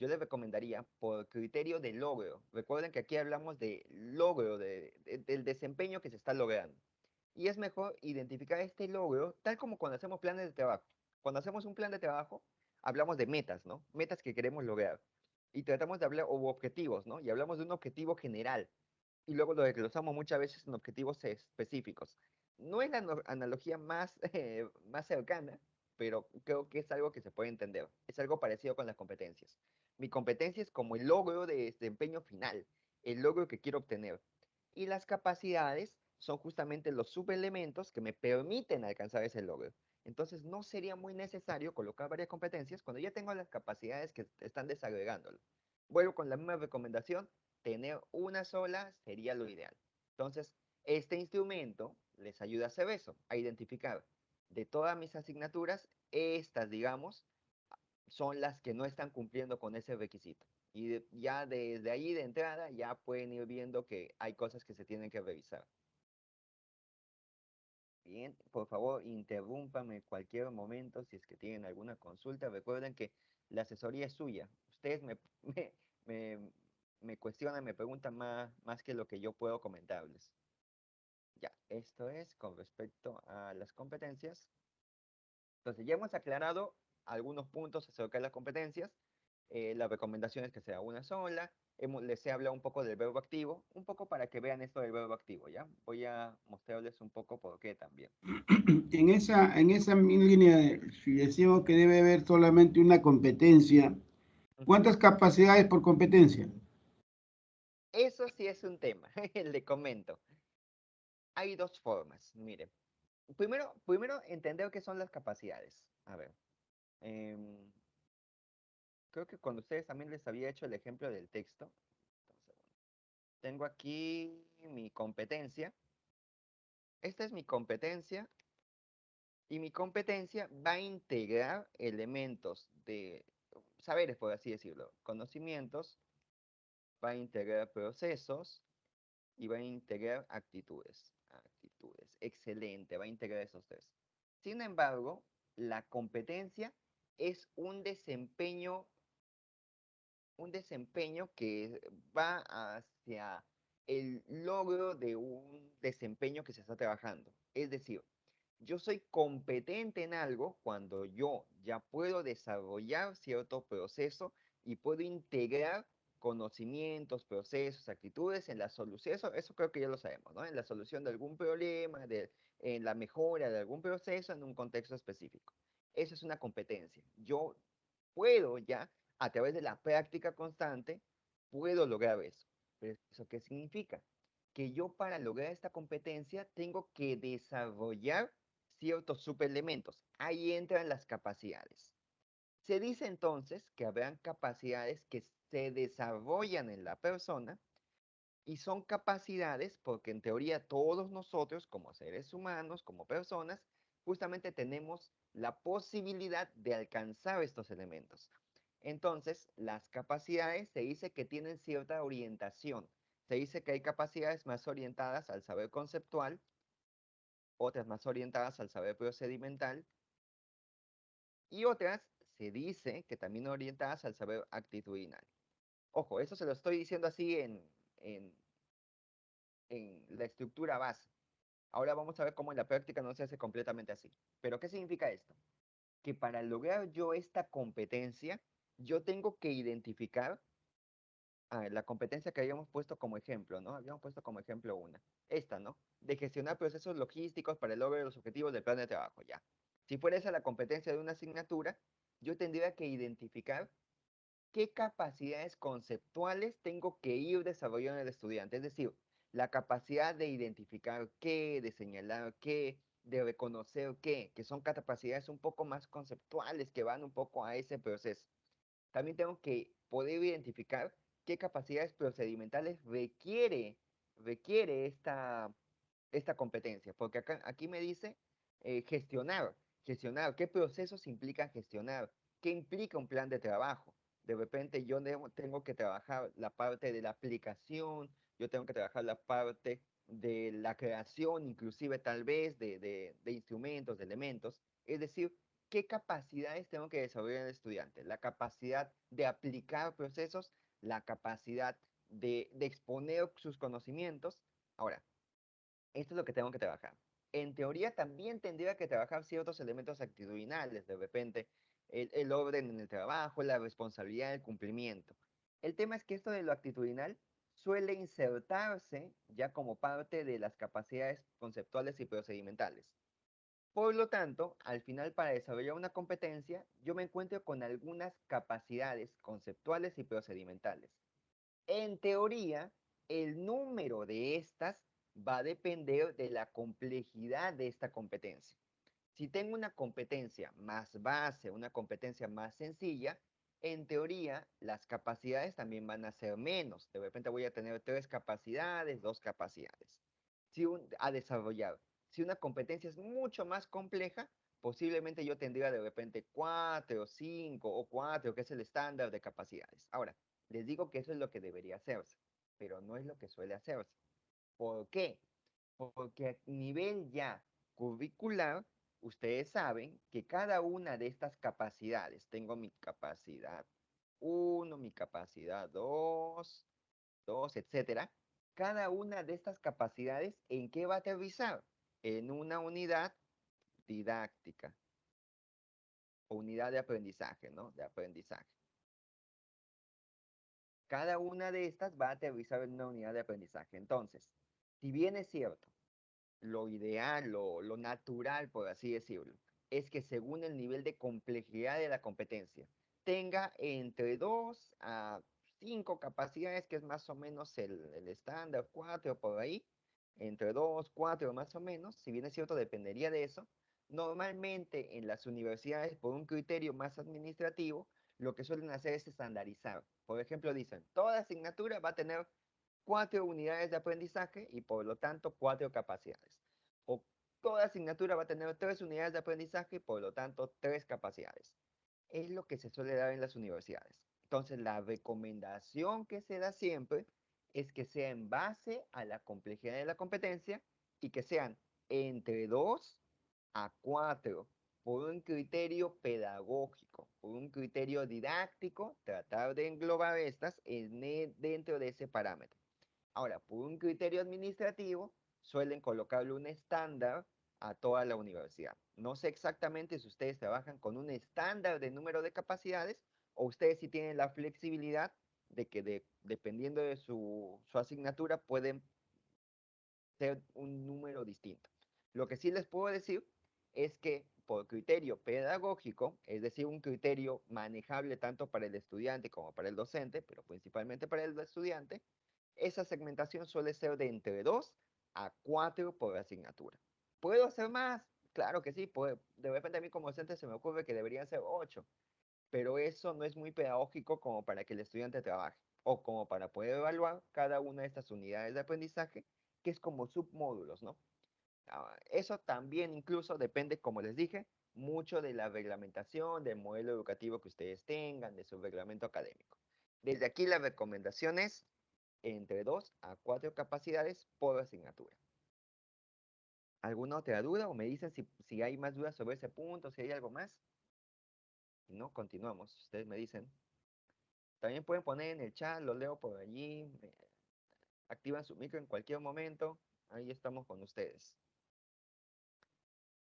Yo les recomendaría por criterio de logro. Recuerden que aquí hablamos de logro, del desempeño que se está logrando. Y es mejor identificar este logro tal como cuando hacemos planes de trabajo. Cuando hacemos un plan de trabajo, hablamos de metas, ¿no? Metas que queremos lograr. Y tratamos de hablar, o objetivos, ¿no? Y hablamos de un objetivo general. Y luego lo desglosamos muchas veces en objetivos específicos. No es la analogía más, más cercana, pero creo que es algo que se puede entender. Es algo parecido con las competencias. Mi competencia es como el logro de desempeño final, el logro que quiero obtener. Y las capacidades son justamente los subelementos que me permiten alcanzar ese logro. Entonces no sería muy necesario colocar varias competencias cuando ya tengo las capacidades que están desagregándolo. Vuelvo con la misma recomendación, tener una sola sería lo ideal. Entonces, este instrumento les ayuda a hacer eso, a identificar de todas mis asignaturas, estas, digamos, son las que no están cumpliendo con ese requisito. Y ya desde ahí de entrada ya pueden ir viendo que hay cosas que se tienen que revisar. Bien, por favor, interrúmpame en cualquier momento si es que tienen alguna consulta. Recuerden que la asesoría es suya. Ustedes me, me, me cuestionan, me preguntan más que lo que yo puedo comentarles. Ya, esto es con respecto a las competencias. Entonces, ya hemos aclarado algunos puntos acerca de las competencias. La recomendación es que sea una sola. Les he hablado un poco del verbo activo, un poco para que vean esto del verbo activo, ¿ya? Voy a mostrarles un poco por qué también. En esa línea, si decimos que debe haber solamente una competencia, Ujú. ¿cuántas capacidades por competencia? Eso sí es un tema, le comento. Hay dos formas, miren. Primero entender qué son las capacidades. A ver, em, creo que cuando ustedes también les había hecho el ejemplo del texto. Entonces, tengo aquí mi competencia. Esta es mi competencia y mi competencia va a integrar elementos saberes, por así decirlo. Conocimientos, va a integrar procesos y va a integrar actitudes. Actitudes, excelente, va a integrar esos tres. Sin embargo, la competencia es un desempeño que va hacia el logro de un desempeño que se está trabajando. Es decir, yo soy competente en algo cuando yo ya puedo desarrollar cierto proceso y puedo integrar conocimientos, procesos, actitudes en la solución. Eso creo que ya lo sabemos, ¿no? En la solución de algún problema, en la mejora de algún proceso en un contexto específico. Eso es una competencia. Yo puedo ya, a través de la práctica constante, puedo lograr eso. ¿Pero eso qué significa? Que yo para lograr esta competencia tengo que desarrollar ciertos subelementos. Ahí entran las capacidades. Se dice entonces que habrán capacidades que se desarrollan en la persona y son capacidades porque en teoría todos nosotros como seres humanos, como personas, justamente tenemos la posibilidad de alcanzar estos elementos. Entonces, las capacidades se dice que tienen cierta orientación. Se dice que hay capacidades más orientadas al saber conceptual, otras más orientadas al saber procedimental y otras se dice que también orientadas al saber actitudinal. Ojo, eso se lo estoy diciendo así en, en la estructura base. Ahora vamos a ver cómo en la práctica no se hace completamente así. ¿Pero qué significa esto? Que para lograr yo esta competencia, yo tengo que identificar la competencia que habíamos puesto como ejemplo, ¿no? Habíamos puesto como ejemplo una. Esta, ¿no? De gestionar procesos logísticos para el logro de los objetivos del plan de trabajo, ya. Si fuera esa la competencia de una asignatura, yo tendría que identificar qué capacidades conceptuales tengo que ir desarrollando en el estudiante. Es decir, la capacidad de identificar qué, de señalar qué, de reconocer qué, que son capacidades un poco más conceptuales que van un poco a ese proceso. También tengo que poder identificar qué capacidades procedimentales requiere esta competencia, porque aquí me dice gestionar, qué procesos implica gestionar, qué implica un plan de trabajo. De repente yo tengo que trabajar la parte de la aplicación, yo tengo que trabajar la parte de la creación, inclusive tal vez de instrumentos, de elementos. Es decir, ¿qué capacidades tengo que desarrollar en el estudiante? La capacidad de aplicar procesos, la capacidad de exponer sus conocimientos. Ahora, esto es lo que tengo que trabajar. En teoría también tendría que trabajar ciertos elementos actitudinales, de repente el orden en el trabajo, la responsabilidad, el cumplimiento. El tema es que esto de lo actitudinal suele insertarse ya como parte de las capacidades conceptuales y procedimentales. Por lo tanto, al final para desarrollar una competencia, yo me encuentro con algunas capacidades conceptuales y procedimentales. En teoría, el número de estas va a depender de la complejidad de esta competencia. Si tengo una competencia más base, una competencia más sencilla, en teoría las capacidades también van a ser menos. De repente voy a tener 3 capacidades, 2 capacidades a desarrollar. Si una competencia es mucho más compleja, posiblemente yo tendría de repente 4, 5 o 4, que es el estándar de capacidades. Ahora, les digo que eso es lo que debería hacerse, pero no es lo que suele hacerse. ¿Por qué? Porque a nivel ya curricular, ustedes saben que cada una de estas capacidades, tengo mi capacidad 1, mi capacidad 2, etcétera. Cada una de estas capacidades, ¿en qué va a aterrizar? En una unidad didáctica o unidad de aprendizaje, ¿no? De aprendizaje. Cada una de estas va a aterrizar en una unidad de aprendizaje. Entonces, si bien es cierto, lo ideal, lo natural, por así decirlo, es que según el nivel de complejidad de la competencia, tenga entre 2 a 5 capacidades, que es más o menos el estándar, 4 por ahí, entre 2, 4 más o menos, si bien es cierto, dependería de eso. Normalmente en las universidades, por un criterio más administrativo, lo que suelen hacer es estandarizar. Por ejemplo, dicen, toda asignatura va a tener 4 unidades de aprendizaje y por lo tanto 4 capacidades. O toda asignatura va a tener 3 unidades de aprendizaje y por lo tanto 3 capacidades. es lo que se suele dar en las universidades. Entonces, la recomendación que se da siempre es que sea en base a la complejidad de la competencia y que sean entre 2 a 4 por un criterio pedagógico, por un criterio didáctico, tratar de englobar estas dentro de ese parámetro. Ahora, por un criterio administrativo, suelen colocarle un estándar a toda la universidad. No sé exactamente si ustedes trabajan con un estándar de número de capacidades o ustedes sí tienen la flexibilidad de que dependiendo de su asignatura pueden ser un número distinto. Lo que sí les puedo decir es que por criterio pedagógico, es decir, un criterio manejable tanto para el estudiante como para el docente, pero principalmente para el estudiante, esa segmentación suele ser de entre 2 a 4 por asignatura. ¿Puedo hacer más? Claro que sí. De repente a mí como docente se me ocurre que deberían ser 8, pero eso no es muy pedagógico como para que el estudiante trabaje o como para poder evaluar cada una de estas unidades de aprendizaje, que es como submódulos, ¿no? Eso también incluso depende, como les dije, mucho de la reglamentación, del modelo educativo que ustedes tengan, de su reglamento académico. Desde aquí la recomendación es entre 2 a 4 capacidades por asignatura. ¿Alguna otra duda? O me dicen si hay más dudas sobre ese punto, si hay algo más. Si no, continuamos. Ustedes me dicen. También pueden poner en el chat, lo leo por allí. Activan su micro en cualquier momento. Ahí estamos con ustedes.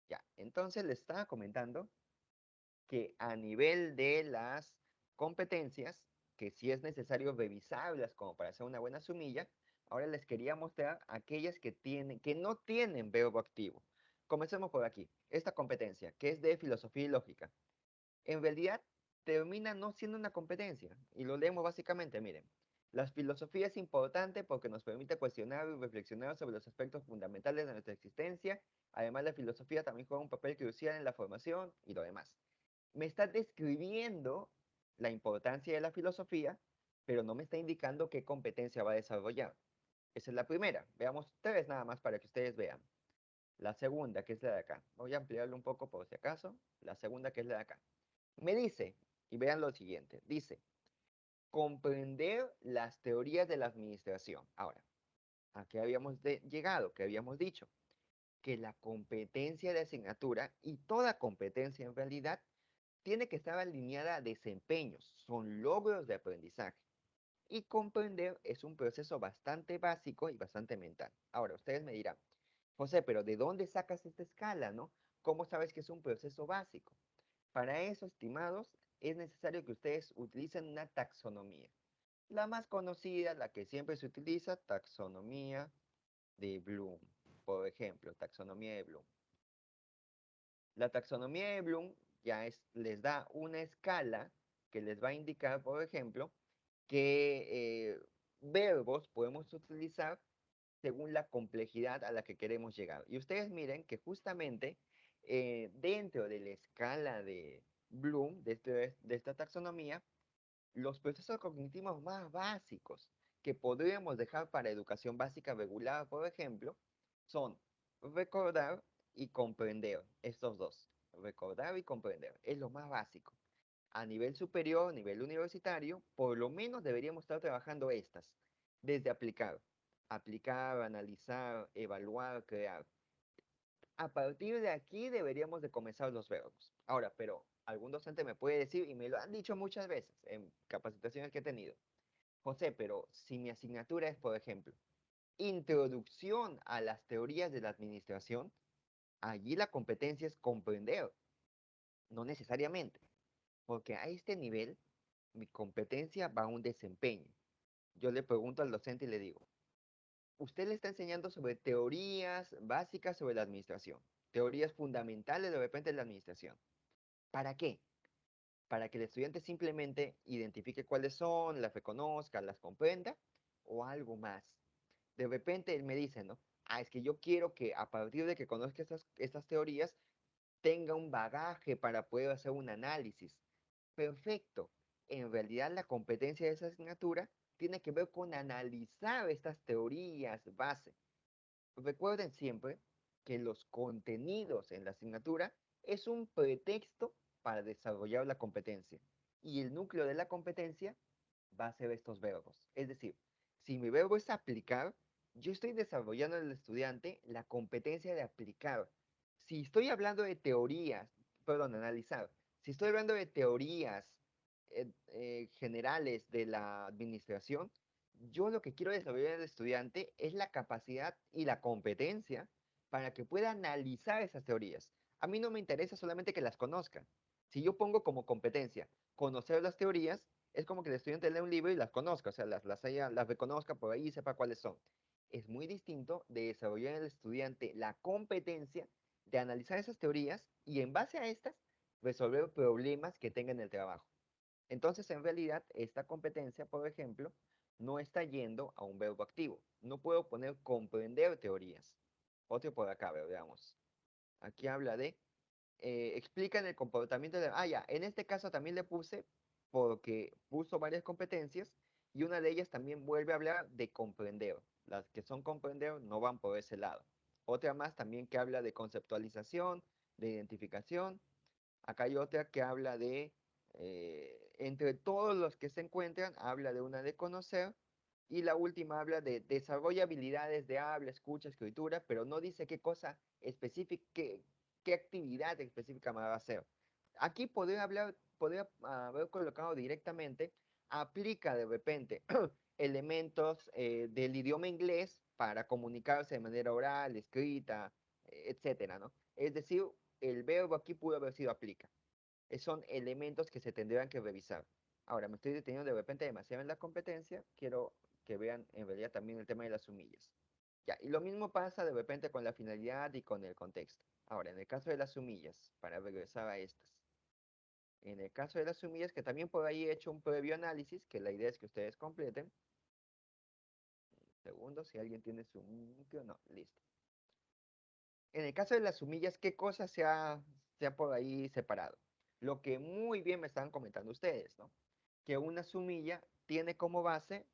Ya, entonces les estaba comentando que a nivel de las competencias, que sí es necesario revisarlas como para hacer una buena sumilla, ahora les quería mostrar aquellas que no tienen verbo activo. Comencemos por aquí. Esta competencia, que es de filosofía y lógica, en realidad termina no siendo una competencia. Y lo leemos básicamente, miren. La filosofía es importante porque nos permite cuestionar y reflexionar sobre los aspectos fundamentales de nuestra existencia. Además, la filosofía también juega un papel crucial en la formación y lo demás. Me está describiendo la importancia de la filosofía, pero no me está indicando qué competencia va a desarrollar. Esa es la primera. Veamos 3 nada más para que ustedes vean. La segunda, que es la de acá. Voy a ampliarlo un poco por si acaso. La segunda, que es la de acá. Me dice, y vean lo siguiente, dice, comprender las teorías de la administración. Ahora, ¿a qué habíamos llegado? ¿Qué habíamos dicho? Que la competencia de asignatura y toda competencia en realidad tiene que estar alineada a desempeños, son logros de aprendizaje. Y comprender es un proceso bastante básico y bastante mental. Ahora, ustedes me dirán, José, pero ¿de dónde sacas esta escala, no? ¿Cómo sabes que es un proceso básico? Para eso, estimados, es necesario que ustedes utilicen una taxonomía. La más conocida, la que siempre se utiliza, taxonomía de Bloom. Por ejemplo, taxonomía de Bloom. La taxonomía de Bloom les da una escala que les va a indicar, por ejemplo, qué verbos podemos utilizar según la complejidad a la que queremos llegar. Y ustedes miren que justamente dentro de la escala de Bloom, de esta taxonomía, los procesos cognitivos más básicos que podríamos dejar para educación básica regular, por ejemplo, son recordar y comprender. Estos dos, recordar y comprender, es lo más básico. A nivel superior, a nivel universitario, por lo menos deberíamos estar trabajando estas, desde aplicar, analizar, evaluar, crear. A partir de aquí deberíamos de comenzar los verbos. Ahora, pero algún docente me puede decir, y me lo han dicho muchas veces en capacitaciones que he tenido, José, pero si mi asignatura es, por ejemplo, introducción a las teorías de la administración, allí la competencia es comprender, no necesariamente, porque a este nivel mi competencia va a un desempeño. Yo le pregunto al docente y le digo, usted le está enseñando sobre teorías básicas sobre la administración, teorías fundamentales de repente de la administración. ¿Para qué? Para que el estudiante simplemente identifique cuáles son, las reconozca, las comprenda o algo más. De repente él me dice, ¿no? Ah, es que yo quiero que a partir de que conozca estas teorías tenga un bagaje para poder hacer un análisis. Perfecto. En realidad la competencia de esa asignatura tiene que ver con analizar estas teorías base. Recuerden siempre que los contenidos en la asignatura es un pretexto para desarrollar la competencia. Y el núcleo de la competencia va a ser estos verbos. Es decir, si mi verbo es aplicar, yo estoy desarrollando en el estudiante la competencia de aplicar. Si estoy hablando de teorías, perdón, analizar, si estoy hablando de teorías generales de la administración, yo lo que quiero desarrollar en el estudiante es la capacidad y la competencia para que pueda analizar esas teorías. A mí no me interesa solamente que las conozca. Si yo pongo como competencia conocer las teorías, es como que el estudiante lea un libro y las conozca, o sea, las reconozca por ahí y sepa cuáles son. Es muy distinto de desarrollar en el estudiante la competencia de analizar esas teorías y en base a estas resolver problemas que tenga en el trabajo. Entonces, en realidad, esta competencia, por ejemplo, no está yendo a un verbo activo. No puedo poner comprender teorías. Otro por acá, veamos. Aquí habla de, explican el comportamiento de... Ah, ya, en este caso también le puse porque puso varias competencias y una de ellas también vuelve a hablar de comprender. Las que son comprender no van por ese lado. Otra más también que habla de conceptualización, de identificación. Acá hay otra que habla de, entre todos los que se encuentran, habla de una de conocer. Y la última habla de desarrolla habilidades de habla, escucha, escritura, pero no dice qué cosa específica, qué actividad específica me va a hacer. Aquí podría haber colocado directamente, aplica de repente elementos del idioma inglés para comunicarse de manera oral, escrita, etcétera, ¿no? Es decir, el verbo aquí pudo haber sido aplica. Son elementos que se tendrían que revisar. Ahora, me estoy deteniendo de repente demasiado en la competencia. Quiero que vean en realidad también el tema de las sumillas. Ya, y lo mismo pasa de repente con la finalidad y con el contexto. Ahora, en el caso de las sumillas, para regresar a estas. En el caso de las sumillas, que también por ahí he hecho un previo análisis, que la idea es que ustedes completen. Un segundo, si alguien tiene su micro, no, listo. En el caso de las sumillas, ¿qué cosa se ha por ahí separado? Lo que muy bien me están comentando ustedes, ¿no? Que una sumilla tiene como base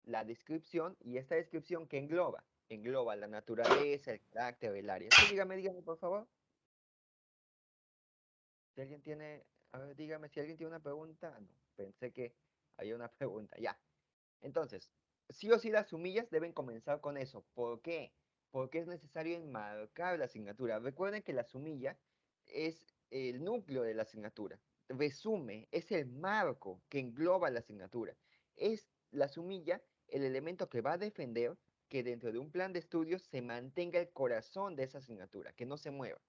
la descripción y esta descripción que engloba la naturaleza, el carácter, el área. Sí, dígame, por favor. Si alguien tiene, a ver, dígame si alguien tiene una pregunta. No, pensé que había una pregunta. Ya. Entonces, sí o sí las sumillas deben comenzar con eso. ¿Por qué? Porque es necesario enmarcar la asignatura. Recuerden que la sumilla es el núcleo de la asignatura. Resume, es el marco que engloba la asignatura. Es la sumilla el elemento que va a defender que dentro de un plan de estudios se mantenga el corazón de esa asignatura, que no se mueva.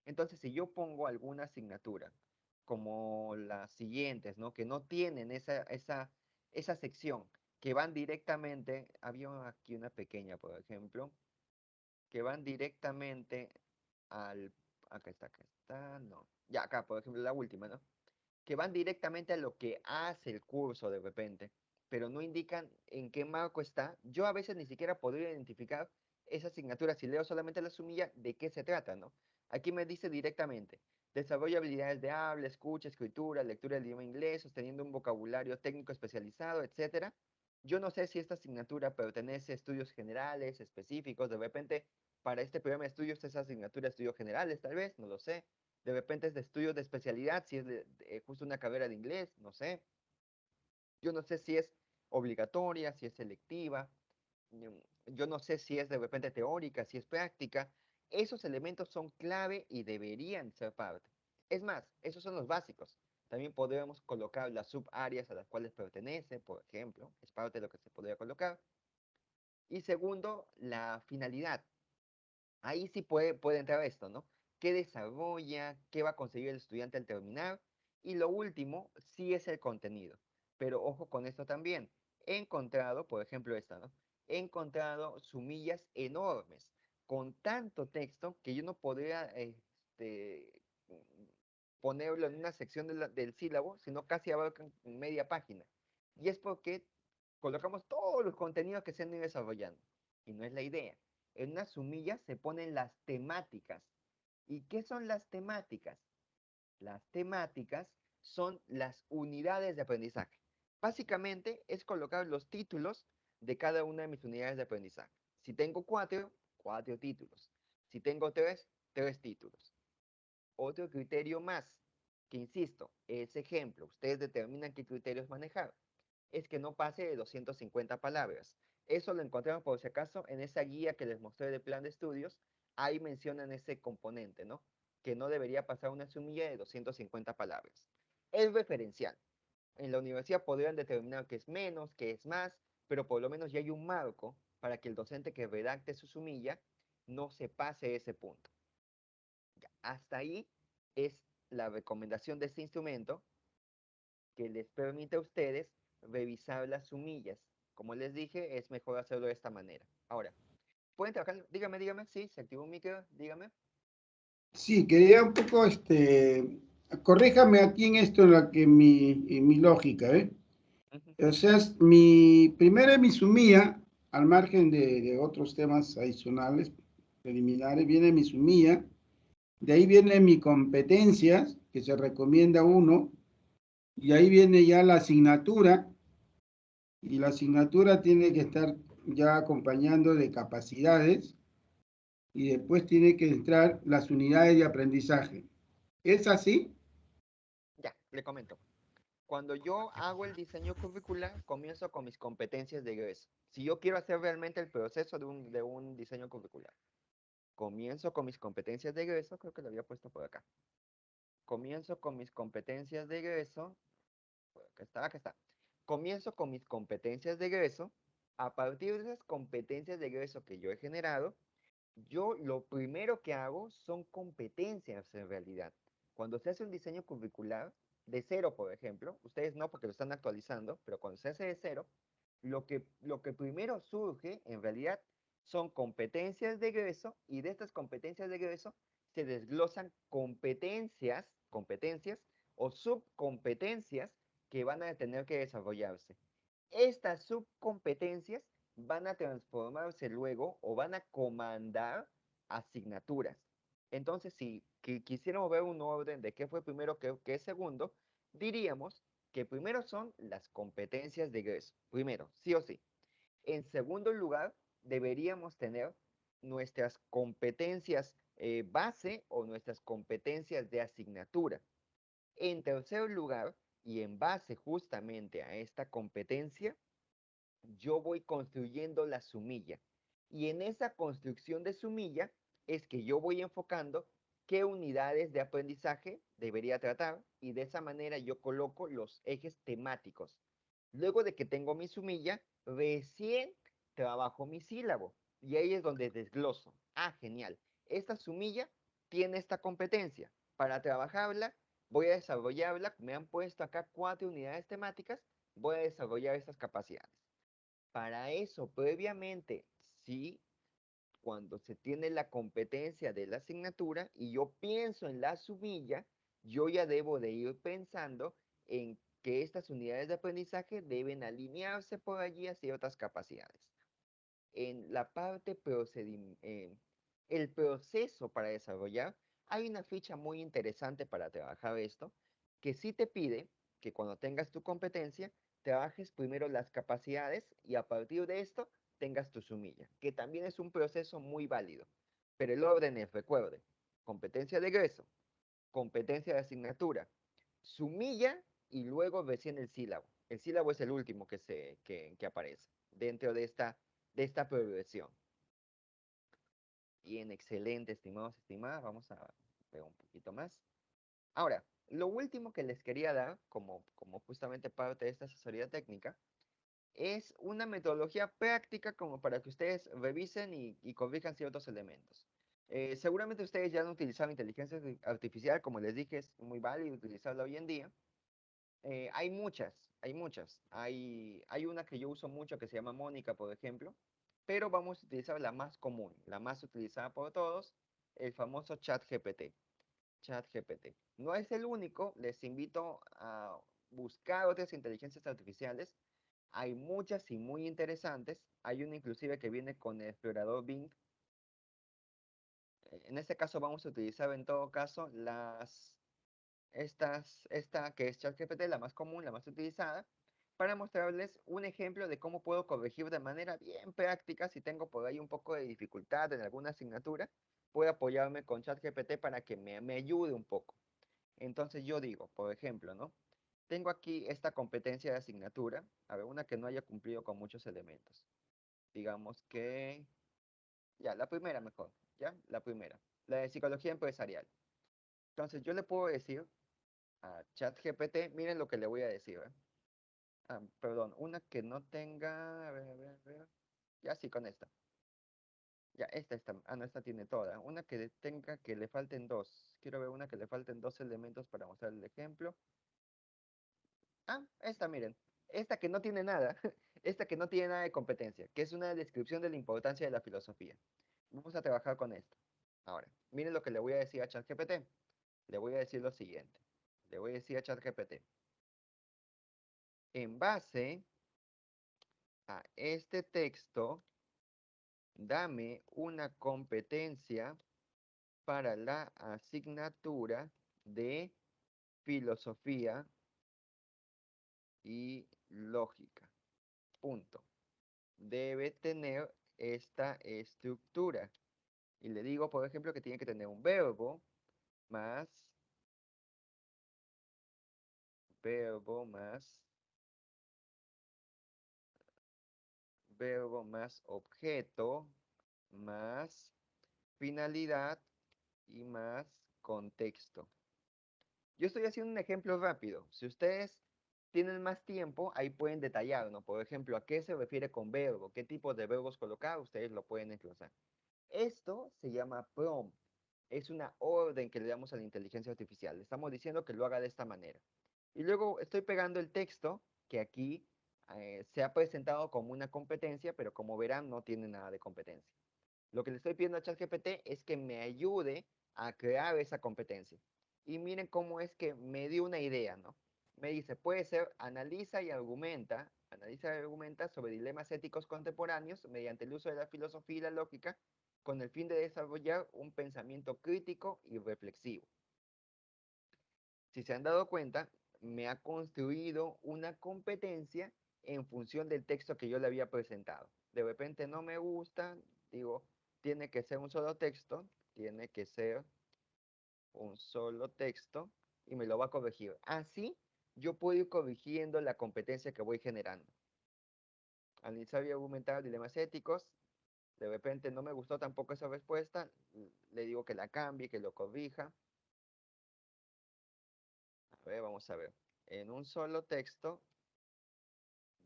Entonces, si yo pongo alguna asignatura como las siguientes, ¿no? Que no tienen esa sección, que van directamente, había aquí una pequeña, por ejemplo, que van directamente al, acá está, no, ya acá, por ejemplo, la última, ¿no? Que van directamente a lo que hace el curso de repente, pero no indican en qué marco está. Yo a veces ni siquiera podría identificar esa asignatura si leo solamente la sumilla de qué se trata, ¿no? Aquí me dice directamente, desarrolla habilidades de habla, escucha, escritura, lectura del idioma inglés, sosteniendo un vocabulario técnico especializado, etcétera. Yo no sé si esta asignatura pertenece a estudios generales, específicos, de repente para este programa de estudios esa asignatura de estudios generales, tal vez, no lo sé. De repente es de estudios de especialidad, si es justo una carrera de inglés, no sé. Yo no sé si es obligatoria, si es selectiva. Yo no sé si es de repente teórica, si es práctica. Esos elementos son clave y deberían ser parte. Es más, esos son los básicos. También podríamos colocar las subáreas a las cuales pertenece, por ejemplo, es parte de lo que se podría colocar. Y segundo, la finalidad. Ahí sí puede entrar esto, ¿no? ¿Qué desarrolla? ¿Qué va a conseguir el estudiante al terminar? Y lo último, sí es el contenido. Pero ojo con esto también. He encontrado, por ejemplo, esta, ¿no? He encontrado sumillas enormes, con tanto texto que yo no podría ponerlo en una sección del sílabo, sino casi abarcan media página. Y es porque colocamos todos los contenidos que se han ido desarrollando. Y no es la idea. En una sumilla se ponen las temáticas. ¿Y qué son las temáticas? Las temáticas son las unidades de aprendizaje. Básicamente es colocar los títulos de cada una de mis unidades de aprendizaje. Si tengo cuatro títulos. Si tengo tres títulos. Otro criterio más. que insisto, ese ejemplo, ustedes determinan qué criterios manejar, es que no pase de 250 palabras. Eso lo encontramos por si acaso en esa guía que les mostré de plan de estudios, ahí mencionan ese componente, ¿no? Que no debería pasar una sumilla de 250 palabras. Es referencial. En la universidad podrían determinar que es menos, que es más, pero por lo menos ya hay un marco para que el docente que redacte su sumilla no se pase ese punto. Ya, hasta ahí es la recomendación de este instrumento que les permite a ustedes revisar las sumillas. Como les dije, es mejor hacerlo de esta manera. Ahora, ¿pueden trabajar? Dígame, sí, se activó un micro, dígame. Sí, quería un poco, corríjame aquí en esto, en la que en mi lógica, ¿eh? O sea, primero mi sumía, al margen de otros temas adicionales, preliminares, viene mi sumía, de ahí viene mi competencias, que se recomienda uno, y ahí viene ya la asignatura, y la asignatura tiene que estar ya acompañando de capacidades, y después tiene que entrar las unidades de aprendizaje. ¿Es así? Ya, le comento. Cuando yo hago el diseño curricular, comienzo con mis competencias de egreso. Si yo quiero hacer realmente el proceso de un diseño curricular, comienzo con mis competencias de egreso, creo que lo había puesto por acá. Comienzo con mis competencias de egreso, acá está. Comienzo con mis competencias de egreso. A partir de esas competencias de egreso que yo he generado, yo lo primero que hago son competencias en realidad. Cuando se hace un diseño curricular de cero, por ejemplo, ustedes no porque lo están actualizando, pero cuando se hace de cero, lo que primero surge en realidad son competencias de egreso y de estas competencias de egreso se desglosan competencias o subcompetencias que van a tener que desarrollarse. Estas subcompetencias van a transformarse luego o van a comandar asignaturas. Entonces, si quisiéramos ver un orden de qué fue primero, qué es segundo, diríamos que primero son las competencias de egreso. Primero, sí o sí. En segundo lugar, deberíamos tener nuestras competencias base o nuestras competencias de asignatura. En tercer lugar, y en base justamente a esta competencia, yo voy construyendo la sumilla. Y en esa construcción de sumilla es que yo voy enfocando qué unidades de aprendizaje debería tratar y de esa manera yo coloco los ejes temáticos. Luego de que tengo mi sumilla, recién trabajo mi sílabo y ahí es donde desgloso. Ah, genial. Esta sumilla tiene esta competencia. Para trabajarla, voy a desarrollarla. Me han puesto acá 4 unidades temáticas. Voy a desarrollar estas capacidades. Para eso, previamente, sí, cuando se tiene la competencia de la asignatura y yo pienso en la sumilla, yo ya debo de ir pensando en que estas unidades de aprendizaje deben alinearse por allí a ciertas capacidades. En la parte el proceso para desarrollar, hay una ficha muy interesante para trabajar esto, que sí te pide que cuando tengas tu competencia, trabajes primero las capacidades y a partir de esto tengas tu sumilla, que también es un proceso muy válido. Pero el orden es, recuerde, competencia de egreso, competencia de asignatura, sumilla y luego recién el sílabo. El sílabo es el último que aparece dentro de esta progresión. Bien, excelente, estimados, estimadas. Vamos a ver un poquito más. Ahora, lo último que les quería dar, como justamente parte de esta asesoría técnica, es una metodología práctica como para que ustedes revisen y corrijan ciertos elementos. Seguramente ustedes ya han utilizado inteligencia artificial, como les dije, es muy válido utilizarla hoy en día. Hay muchas, hay muchas. Hay una que yo uso mucho que se llama Mónica, por ejemplo, pero vamos a utilizar la más común, la más utilizada por todos, el famoso ChatGPT. ChatGPT. No es el único, les invito a buscar otras inteligencias artificiales. Hay muchas y muy interesantes. Hay una inclusive que viene con el explorador Bing. En este caso vamos a utilizar en todo caso esta que es ChatGPT, la más común, la más utilizada, para mostrarles un ejemplo de cómo puedo corregir de manera bien práctica si tengo por ahí un poco de dificultad en alguna asignatura, puedo apoyarme con ChatGPT para que me ayude un poco. Entonces yo digo, por ejemplo, ¿no? Tengo aquí esta competencia de asignatura, a ver, una que no haya cumplido con muchos elementos. Digamos que, ya, la primera mejor, ¿ya? La primera, la de psicología empresarial. Entonces yo le puedo decir a ChatGPT, miren lo que le voy a decir, ¿eh? Perdón, una que no tenga, a ver, ya sí, con esta. Ya, no, esta tiene toda. Una que tenga, que le falten dos. Quiero ver una que le falten dos elementos para mostrar el ejemplo. Esta, miren. Esta que no tiene nada. Esta que no tiene nada de competencia, que es una descripción de la importancia de la filosofía. Vamos a trabajar con esto. Ahora, miren lo que le voy a decir a ChatGPT. Le voy a decir lo siguiente. Le voy a decir a ChatGPT. En base a este texto, dame una competencia para la asignatura de filosofía y lógica. Punto. Debe tener esta estructura. Y le digo, por ejemplo, que tiene que tener un verbo más objeto, más finalidad y más contexto. Yo estoy haciendo un ejemplo rápido. Si ustedes tienen más tiempo, ahí pueden detallar, ¿no? Por ejemplo, ¿a qué se refiere con verbo? ¿Qué tipo de verbos colocar? Ustedes lo pueden desglosar. Esto se llama prompt. Es una orden que le damos a la inteligencia artificial. Le estamos diciendo que lo haga de esta manera. Y luego estoy pegando el texto que aquí se ha presentado como una competencia, pero como verán no tiene nada de competencia. Lo que le estoy pidiendo a ChatGPT es que me ayude a crear esa competencia. Y miren cómo es que me dio una idea, ¿no? Me dice, puede ser, analiza y argumenta sobre dilemas éticos contemporáneos mediante el uso de la filosofía y la lógica con el fin de desarrollar un pensamiento crítico y reflexivo. Si se han dado cuenta, me ha construido una competencia en función del texto que yo le había presentado. De repente no me gusta, digo, tiene que ser un solo texto, tiene que ser un solo texto y me lo va a corregir. Así yo puedo ir corrigiendo la competencia que voy generando. Analizar y argumentar dilemas éticos. De repente no me gustó tampoco esa respuesta, le digo que la cambie, que lo corrija. A ver, vamos a ver. En un solo texto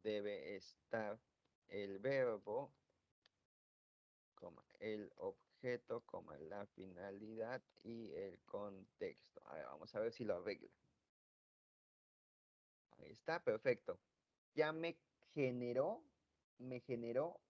debe estar el verbo, el objeto, la finalidad y el contexto. A ver, vamos a ver si lo arregla. Ahí está, perfecto. Ya me generó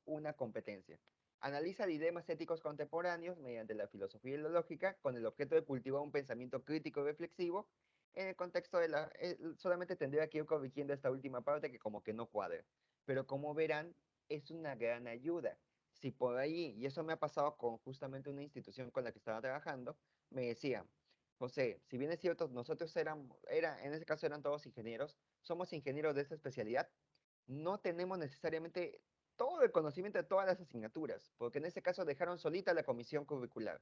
una competencia. Analiza dilemas éticos contemporáneos mediante la filosofía y la lógica con el objeto de cultivar un pensamiento crítico y reflexivo. En el contexto de solamente tendría que ir corrigiendo esta última parte que como que no cuadra. Pero como verán, es una gran ayuda. Si por ahí, y eso me ha pasado con justamente una institución con la que estaba trabajando, me decían, José, si bien es cierto, nosotros en ese caso eran todos ingenieros, somos ingenieros de esta especialidad, no tenemos necesariamente todo el conocimiento de todas las asignaturas, porque en ese caso dejaron solita la comisión curricular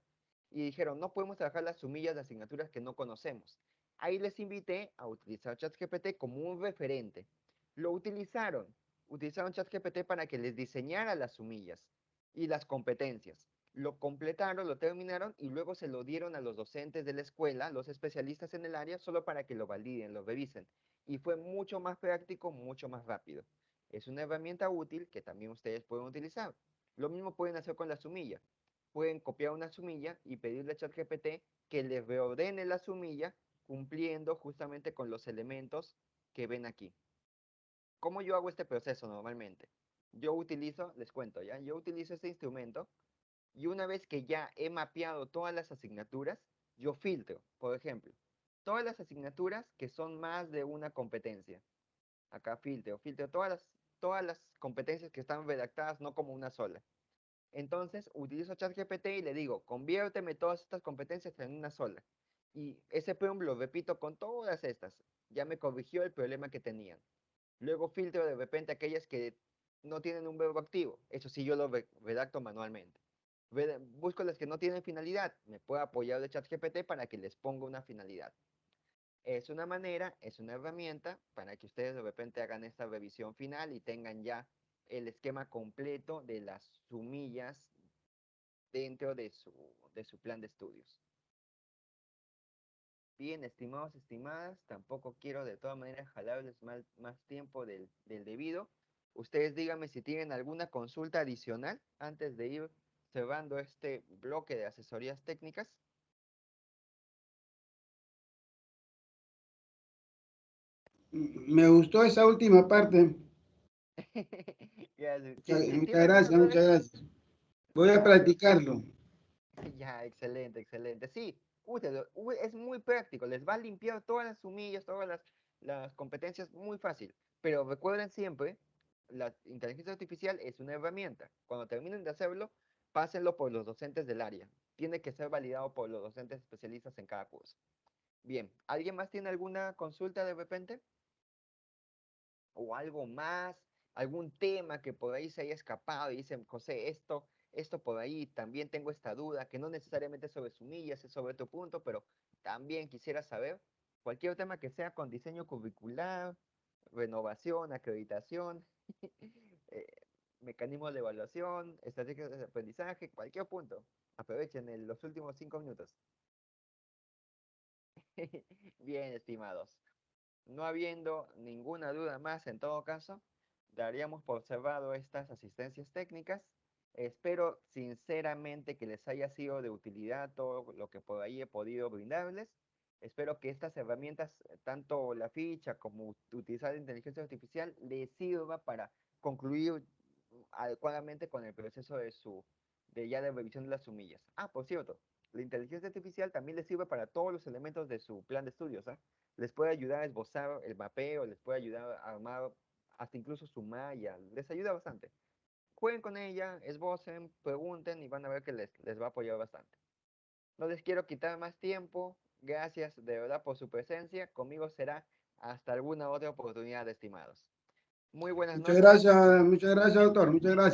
y dijeron, no podemos trabajar las sumillas de asignaturas que no conocemos. Ahí les invité a utilizar ChatGPT como un referente. Lo utilizaron ChatGPT para que les diseñara las sumillas y las competencias. Lo completaron, lo terminaron y luego se lo dieron a los docentes de la escuela, los especialistas en el área, solo para que lo validen, lo revisen. Y fue mucho más práctico, mucho más rápido. Es una herramienta útil que también ustedes pueden utilizar. Lo mismo pueden hacer con la sumilla. Pueden copiar una sumilla y pedirle a ChatGPT que les reordene la sumilla cumpliendo justamente con los elementos que ven aquí. ¿Cómo yo hago este proceso normalmente? Les cuento ya, yo utilizo este instrumento y una vez que ya he mapeado todas las asignaturas, yo filtro, por ejemplo, todas las asignaturas que son más de una competencia. Acá filtro todas las competencias que están redactadas no como una sola. Entonces utilizo ChatGPT y le digo, conviérteme todas estas competencias en una sola. Y ese prompt lo repito con todas estas. Ya me corrigió el problema que tenían. Luego filtro de repente aquellas que no tienen un verbo activo. Eso sí, yo lo redacto manualmente. Busco las que no tienen finalidad. Me puedo apoyar de ChatGPT para que les ponga una finalidad. Es una manera, es una herramienta para que ustedes de repente hagan esta revisión final y tengan ya el esquema completo de las sumillas dentro de su plan de estudios. Bien, estimados, estimadas, tampoco quiero de todas maneras jalarles más tiempo del debido. Ustedes díganme si tienen alguna consulta adicional antes de ir cerrando este bloque de asesorías técnicas. Me gustó esa última parte. Gracias. Muchas ¿Tiene alguna gracias, duda? muchas gracias. Voy a Ya, practicarlo. ya, excelente, excelente. Sí, úselo, es muy práctico, les va a limpiar todas las sumillas, todas las competencias muy fácil. Pero recuerden siempre, la inteligencia artificial es una herramienta. Cuando terminen de hacerlo, pásenlo por los docentes del área. Tiene que ser validado por los docentes especialistas en cada curso. Bien, ¿alguien más tiene alguna consulta de repente? ¿O algo más? ¿Algún tema que por ahí se haya escapado y dicen, José, esto por ahí, también tengo esta duda, que no necesariamente es sobre sumillas, es sobre tu punto, pero también quisiera saber cualquier tema que sea con diseño curricular, renovación, acreditación, eh, mecanismos de evaluación, estrategias de aprendizaje, cualquier punto. Aprovechen los últimos 5 minutos. Bien, estimados. No habiendo ninguna duda más, en todo caso, daríamos por cerrado estas asistencias técnicas. Espero sinceramente que les haya sido de utilidad todo lo que por ahí he podido brindarles. Espero que estas herramientas, tanto la ficha como utilizar la inteligencia artificial, les sirva para concluir adecuadamente con el proceso de revisión de las sumillas. Ah, por cierto, la inteligencia artificial también les sirve para todos los elementos de su plan de estudios, ¿ah? Les puede ayudar a esbozar el mapeo, les puede ayudar a armar hasta incluso su malla, les ayuda bastante. Jueguen con ella, esbocen, pregunten y van a ver que les va a apoyar bastante. No les quiero quitar más tiempo, gracias de verdad por su presencia, conmigo será hasta alguna otra oportunidad, estimados. Muy buenas noches. Muchas gracias, doctor. Muchas gracias.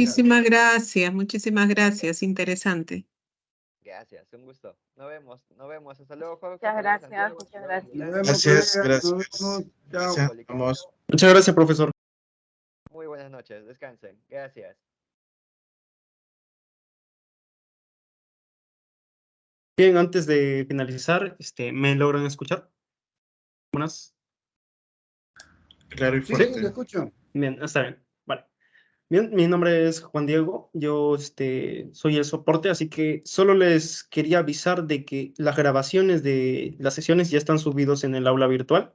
Muchísimas gracias, interesante. Gracias, un gusto. Nos vemos. Hasta luego, Jorge. Muchas Hasta luego, gracias, Santiago. muchas Hasta luego, gracias. Milán. Nos vemos, Gracias, colegas. Nos gracias. vemos. Chao. Sean Poliqueto. ambos. Muchas gracias, profesor. Muy buenas noches, descansen. Gracias. Bien, antes de finalizar, ¿me logran escuchar? Buenas. Claro y Sí, fuerte. sí, te escucho. Bien, está bien. Vale. Bien, mi nombre es Juan Diego. Yo soy el soporte, así que solo les quería avisar de que las grabaciones de las sesiones ya están subidos en el aula virtual.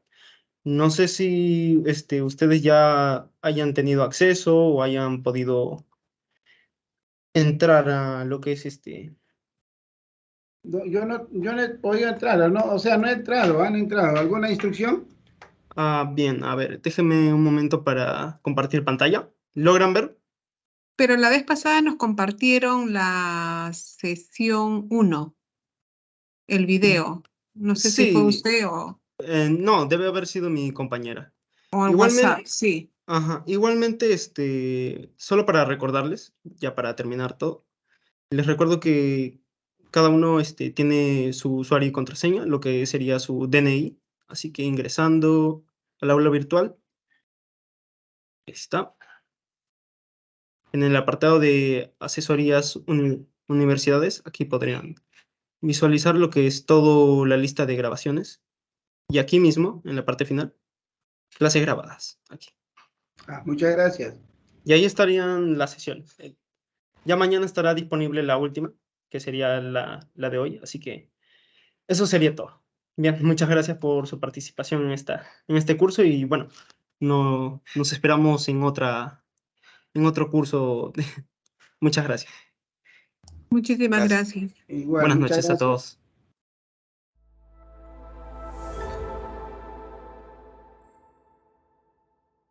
No sé si ustedes ya hayan tenido acceso o hayan podido entrar a lo que es Yo no he podido entrar, ¿no? O sea, no he entrado. ¿Han entrado? ¿Alguna instrucción? Bien, a ver, déjenme un momento para compartir pantalla. ¿Logran ver? Pero la vez pasada nos compartieron la sesión 1, el video. No sé si fue Sí, usted o no, debe haber sido mi compañera. el Igualmente, WhatsApp, sí. ajá, igualmente, solo para recordarles, ya para terminar todo, les recuerdo que cada uno tiene su usuario y contraseña, lo que sería su DNI, así que ingresando al aula virtual, está. En el apartado de asesorías universidades, aquí podrían visualizar lo que es toda la lista de grabaciones. Y aquí mismo, en la parte final, clases grabadas. Aquí. Muchas gracias. Y ahí estarían las sesiones. Ya mañana estará disponible la última, que sería la de hoy. Así que eso sería todo. Bien, muchas gracias por su participación en este curso. Y bueno, nos esperamos en otro curso. Muchas gracias. Muchísimas Gracias. gracias. Igual, Buenas muchas noches a gracias. todos.